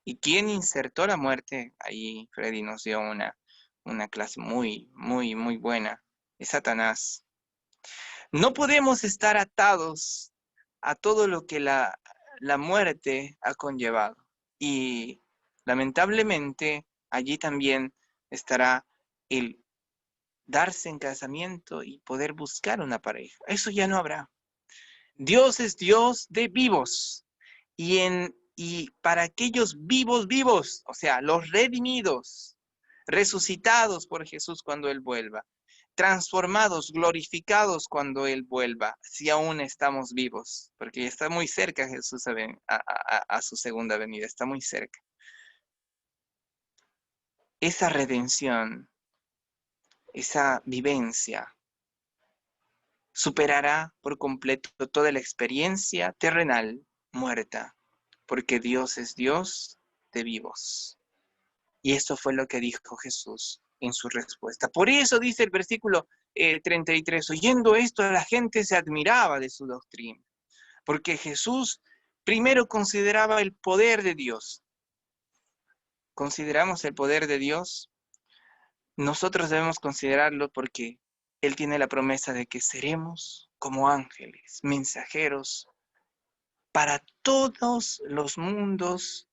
¿Y quién insertó la muerte? Ahí Freddy nos dio una clase muy, muy, muy buena. Es Satanás. No podemos estar atados a todo lo que la muerte ha conllevado. Y lamentablemente allí también estará el darse en casamiento y poder buscar una pareja. Eso ya no habrá. Dios es Dios de vivos. Y para aquellos vivos, vivos, o sea, los redimidos, resucitados por Jesús cuando Él vuelva, transformados, glorificados cuando Él vuelva, si aún estamos vivos, porque está muy cerca Jesús a su segunda venida, está muy cerca. Esa redención, esa vivencia, superará por completo toda la experiencia terrenal muerta, porque Dios es Dios de vivos. Y esto fue lo que dijo Jesús en su respuesta. Por eso dice el versículo 33, oyendo esto la gente se admiraba de su doctrina, porque Jesús primero consideraba el poder de Dios. ¿Consideramos el poder de Dios? Nosotros debemos considerarlo porque Él tiene la promesa de que seremos como ángeles, mensajeros para todos los mundos,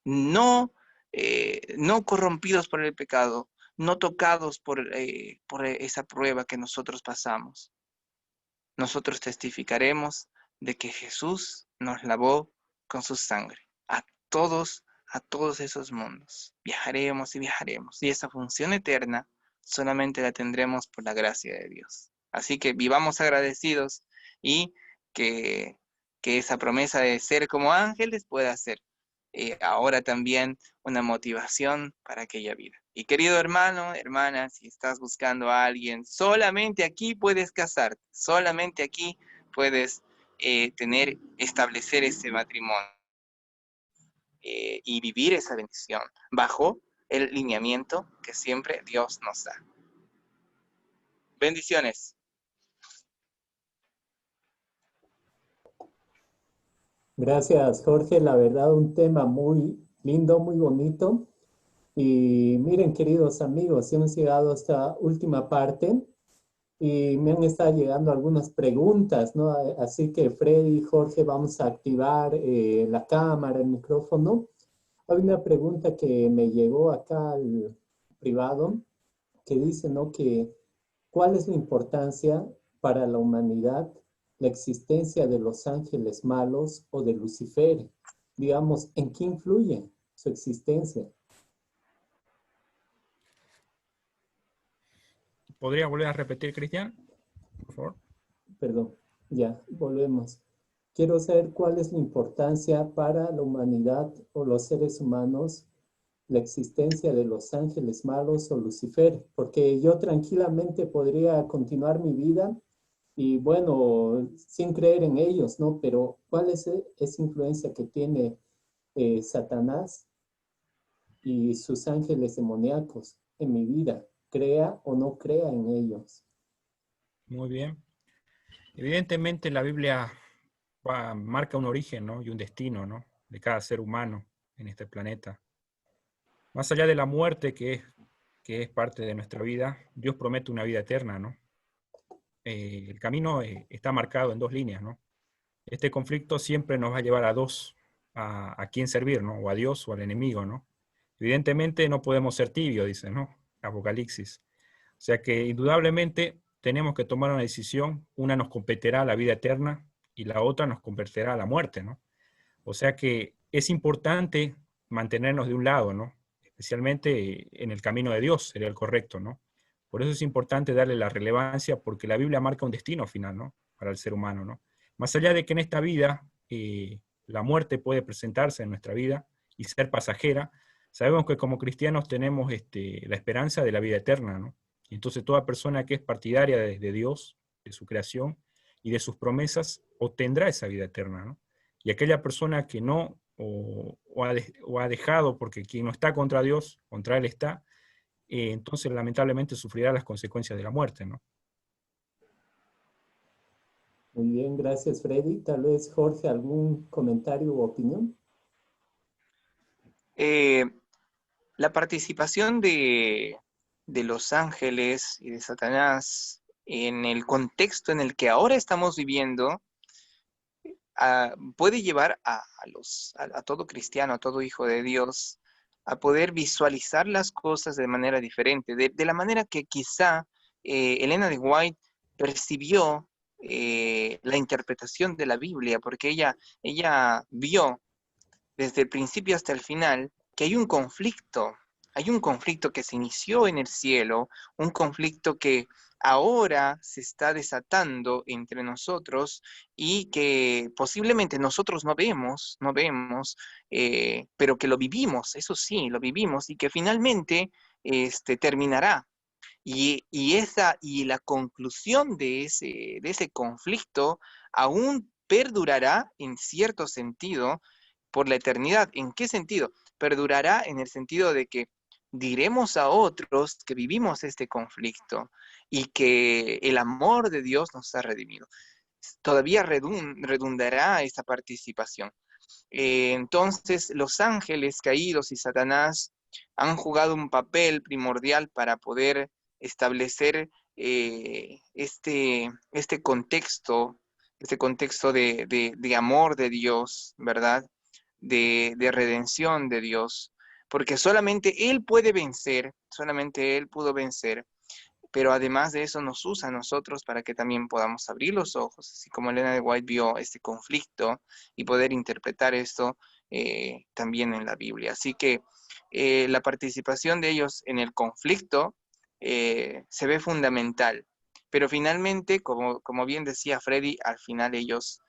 no corrompidos por el pecado, no tocados por esa prueba que nosotros pasamos. Nosotros testificaremos de que Jesús nos lavó con su sangre a todos esos mundos. Viajaremos y viajaremos. Y esa función eterna solamente la tendremos por la gracia de Dios. Así que vivamos agradecidos y que esa promesa de ser como ángeles pueda ser ahora también una motivación para aquella vida. Y querido hermano, hermana, si estás buscando a alguien, solamente aquí puedes casarte, solamente aquí puedes establecer ese matrimonio y vivir esa bendición bajo el lineamiento que siempre Dios nos da. Bendiciones. Gracias, Jorge. La verdad, un tema muy lindo, muy bonito. Y miren, queridos amigos, hemos llegado a esta última parte y me han estado llegando algunas preguntas, ¿no? Así que Freddy y Jorge, vamos a activar la cámara, el micrófono. Hay una pregunta que me llegó acá al privado que dice, ¿no? Que ¿cuál es la importancia para la humanidad la existencia de los ángeles malos o de Lucifer? Digamos, ¿en qué influye su existencia? ¿Podría volver a repetir, Cristian? Por favor. Perdón, ya, volvemos. Quiero saber cuál es la importancia para la humanidad o los seres humanos la existencia de los ángeles malos o Lucifer, porque yo tranquilamente podría continuar mi vida y bueno, sin creer en ellos, ¿no? Pero ¿cuál es esa influencia que tiene Satanás y sus ángeles demoníacos en mi vida? ¿Crea o no crea en ellos? Muy bien. Evidentemente la Biblia marca un origen, ¿no? Y un destino, ¿no? De cada ser humano en este planeta. Más allá de la muerte que es parte de nuestra vida, Dios promete una vida eterna, ¿no? El camino está marcado en dos líneas, ¿no? Este conflicto siempre nos va a llevar a quién servir, ¿no? O a Dios o al enemigo, ¿no? Evidentemente no podemos ser tibios, dice, ¿no? Apocalipsis. O sea que indudablemente tenemos que tomar una decisión. Una nos competirá la vida eterna y la otra nos convertirá a la muerte, ¿no? O sea que es importante mantenernos de un lado, ¿no? Especialmente en el camino de Dios, sería el correcto, ¿no? Por eso es importante darle la relevancia, porque la Biblia marca un destino final, ¿no? Para el ser humano, ¿no? Más allá de que en esta vida la muerte puede presentarse en nuestra vida y ser pasajera, sabemos que como cristianos tenemos la esperanza de la vida eterna, ¿no? Y entonces toda persona que es partidaria de Dios, de su creación y de sus promesas, obtendrá esa vida eterna, ¿no? Y aquella persona que no, o ha dejado, porque quien no está contra Dios, contra Él está, entonces lamentablemente sufrirá las consecuencias de la muerte, ¿no? Muy bien, gracias Freddy. Tal vez Jorge, ¿algún comentario u opinión? La participación de los ángeles y de Satanás en el contexto en el que ahora estamos viviendo puede llevar a todo cristiano, a todo hijo de Dios, a poder visualizar las cosas de manera diferente, de la manera que quizá Elena de White percibió la interpretación de la Biblia, porque ella vio desde el principio hasta el final que hay un conflicto que se inició en el cielo, un conflicto que ahora se está desatando entre nosotros y que posiblemente nosotros no vemos, pero que lo vivimos, eso sí, lo vivimos y que finalmente terminará. Y la conclusión de ese conflicto aún perdurará en cierto sentido por la eternidad. ¿En qué sentido? Perdurará en el sentido de que diremos a otros que vivimos este conflicto y que el amor de Dios nos ha redimido. Todavía redundará esa participación. Entonces, los ángeles caídos y Satanás han jugado un papel primordial para poder establecer este contexto de amor de Dios, ¿verdad? De redención de Dios, porque solamente Él puede vencer, solamente Él pudo vencer, pero además de eso nos usa a nosotros para que también podamos abrir los ojos, así como Elena de White vio este conflicto y poder interpretar esto también en la Biblia. Así que la participación de ellos en el conflicto se ve fundamental, pero finalmente, como bien decía Freddy, al final ellos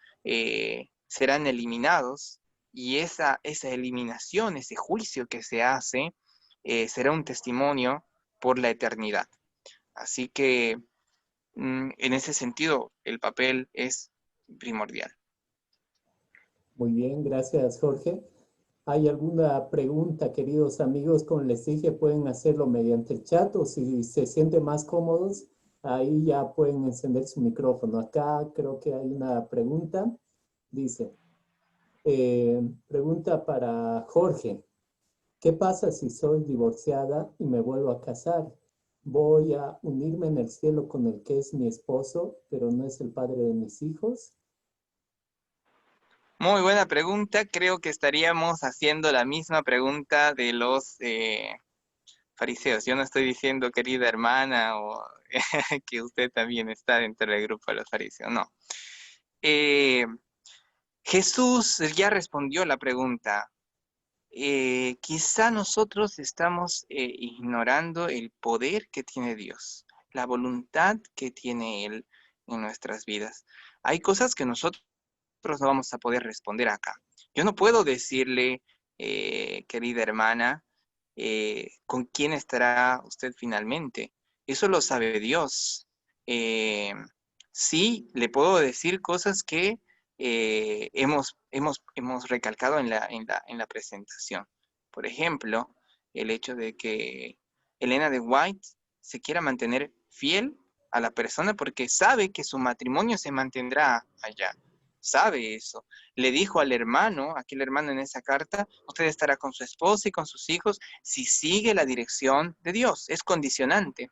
serán eliminados y esa eliminación, ese juicio que se hace, será un testimonio por la eternidad. Así que en ese sentido el papel es primordial. Muy bien, gracias Jorge. ¿Hay alguna pregunta, queridos amigos? Como les dije, pueden hacerlo mediante el chat o si se sienten más cómodos, ahí ya pueden encender su micrófono. Acá creo que hay una pregunta. Dice, pregunta para Jorge. ¿Qué pasa si soy divorciada y me vuelvo a casar? ¿Voy a unirme en el cielo con el que es mi esposo, pero no es el padre de mis hijos? Muy buena pregunta. Creo que estaríamos haciendo la misma pregunta de los fariseos. Yo no estoy diciendo, querida hermana, o que usted también está dentro del grupo de los fariseos. No. Jesús ya respondió la pregunta. Quizá nosotros estamos ignorando el poder que tiene Dios, la voluntad que tiene Él en nuestras vidas. Hay cosas que nosotros no vamos a poder responder acá. Yo no puedo decirle, querida hermana, con quién estará usted finalmente. Eso lo sabe Dios. Sí, le puedo decir cosas que hemos recalcado en la presentación. Por ejemplo, el hecho de que Elena de White se quiera mantener fiel a la persona porque sabe que su matrimonio se mantendrá allá. Sabe eso. Le dijo al hermano, aquel hermano en esa carta, usted estará con su esposa y con sus hijos si sigue la dirección de Dios. Es condicionante.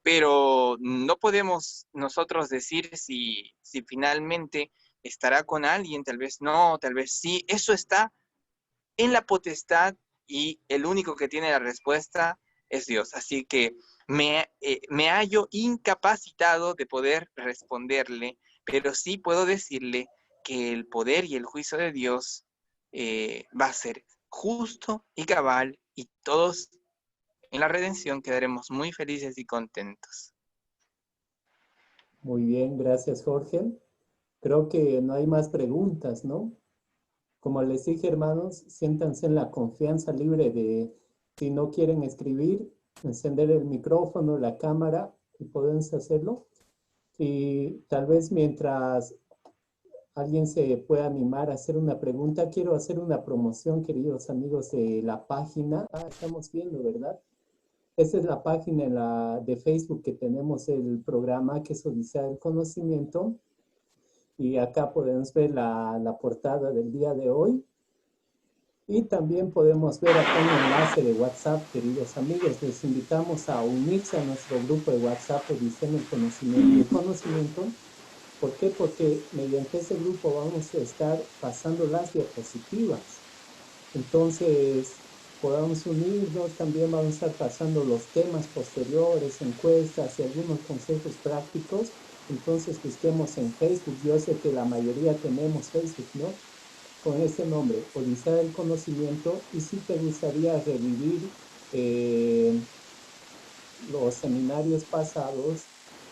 Pero no podemos nosotros decir si finalmente estará con alguien, tal vez no, tal vez sí. Eso está en la potestad y el único que tiene la respuesta es Dios. Así que me hallo incapacitado de poder responderle pero sí puedo decirle que el poder y el juicio de Dios va a ser justo y cabal, y todos en la redención quedaremos muy felices y contentos. Muy bien, gracias Jorge. Creo que no hay más preguntas, ¿no? Como les dije, hermanos, siéntanse en la confianza libre de, si no quieren escribir, encender el micrófono, la cámara y pueden hacerlo. Y tal vez mientras alguien se pueda animar a hacer una pregunta, quiero hacer una promoción, queridos amigos, de la página. Estamos viendo, ¿verdad? Esta es la página de Facebook que tenemos el programa, que es Odisea del Conocimiento. Y acá podemos ver la portada del día de hoy. Y también podemos ver acá un enlace de WhatsApp, queridos amigos. Les invitamos a unirse a nuestro grupo de WhatsApp Odisea del Conocimiento. ¿Por qué? Porque mediante ese grupo vamos a estar pasando las diapositivas. Entonces, podamos unirnos, también vamos a estar pasando los temas posteriores, encuestas y algunos consejos prácticos. Entonces, busquemos en Facebook. Yo sé que la mayoría tenemos Facebook, ¿no? Con este nombre, Odisea del Conocimiento. Y si te gustaría revivir los seminarios pasados,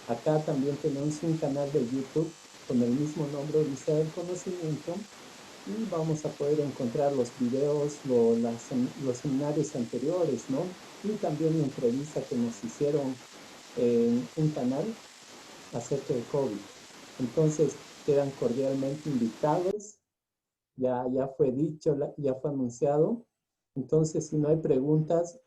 acá también tenemos un canal de YouTube con el mismo nombre, Odisea del Conocimiento, y vamos a poder encontrar los videos, los seminarios anteriores, ¿no? Y también la entrevista que nos hicieron en un canal acerca del COVID. Entonces, quedan cordialmente invitados. Ya fue dicho, ya fue anunciado. Entonces, si no hay preguntas,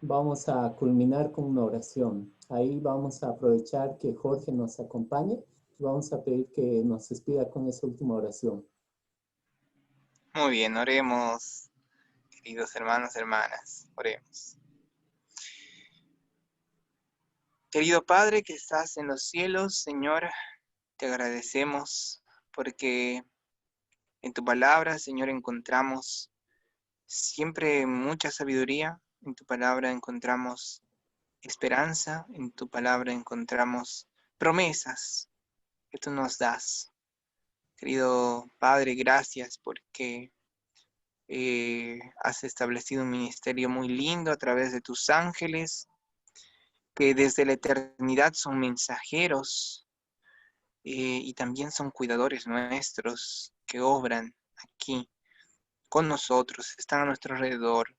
vamos a culminar con una oración. Ahí vamos a aprovechar que Jorge nos acompañe y vamos a pedir que nos despida con esa última oración. Muy bien, oremos, queridos hermanos, hermanas, oremos. Querido Padre que estás en los cielos, Señor, te agradecemos porque en tu palabra, Señor, encontramos siempre mucha sabiduría. En tu palabra encontramos esperanza. En tu palabra encontramos promesas que tú nos das. Querido Padre, gracias porque has establecido un ministerio muy lindo a través de tus ángeles, que desde la eternidad son mensajeros y también son cuidadores nuestros que obran aquí con nosotros, están a nuestro alrededor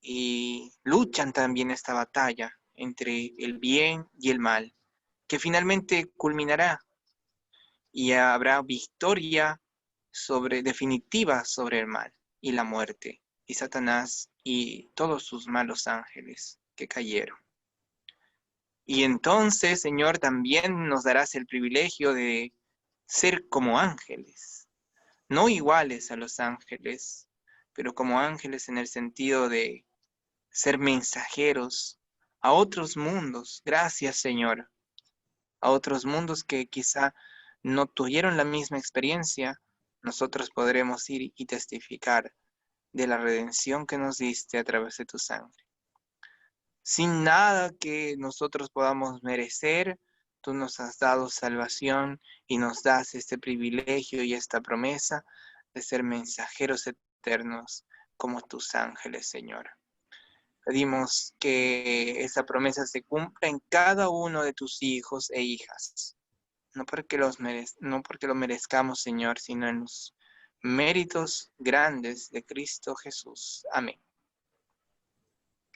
y luchan también esta batalla entre el bien y el mal, que finalmente culminará y habrá victoria definitiva sobre el mal y la muerte y Satanás y todos sus malos ángeles que cayeron. Y entonces, Señor, también nos darás el privilegio de ser como ángeles, no iguales a los ángeles, pero como ángeles en el sentido de ser mensajeros a otros mundos. Gracias, Señor, a otros mundos que quizá no tuvieron la misma experiencia. Nosotros podremos ir y testificar de la redención que nos diste a través de tu sangre. Sin nada que nosotros podamos merecer, tú nos has dado salvación y nos das este privilegio y esta promesa de ser mensajeros eternos como tus ángeles, Señor. Pedimos que esa promesa se cumpla en cada uno de tus hijos e hijas. No porque lo merezcamos, Señor, sino en los méritos grandes de Cristo Jesús. Amén.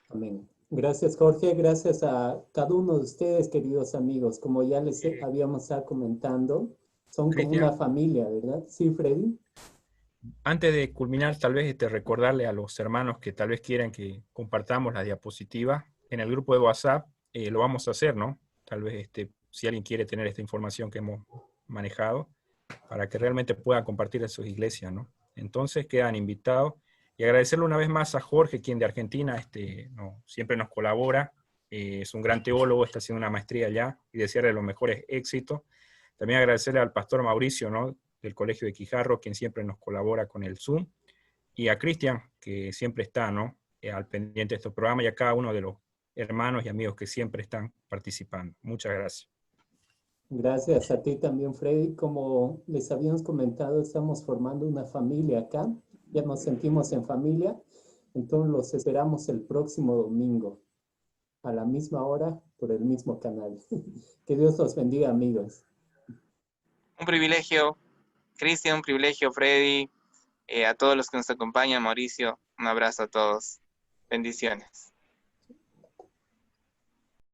Amén. Gracias, Jorge. Gracias a cada uno de ustedes, queridos amigos. Como ya les habíamos estado comentando, son como Cristian, una familia, ¿verdad? Sí, Freddy. antes de culminar, tal vez recordarle a los hermanos que tal vez quieran que compartamos la diapositiva en el grupo de WhatsApp, lo vamos a hacer, ¿no? Tal vez si alguien quiere tener esta información que hemos manejado, para que realmente puedan compartir en sus iglesias, ¿no? Entonces quedan invitados. Y agradecerle una vez más a Jorge, quien de Argentina siempre nos colabora. Es un gran teólogo, está haciendo una maestría allá, y desearle los mejores éxitos. También agradecerle al pastor Mauricio, ¿no?, del Colegio de Quijarro, quien siempre nos colabora con el Zoom, y a Cristian, que siempre está, ¿no?, al pendiente de estos programas, y a cada uno de los hermanos y amigos que siempre están participando. Muchas gracias. Gracias a ti también, Freddy. Como les habíamos comentado, estamos formando una familia acá. Ya nos sentimos en familia. Entonces los esperamos el próximo domingo a la misma hora por el mismo canal. Que Dios los bendiga, amigos. Un privilegio, Cristian, un privilegio, Freddy, a todos los que nos acompañan, Mauricio, un abrazo a todos. Bendiciones.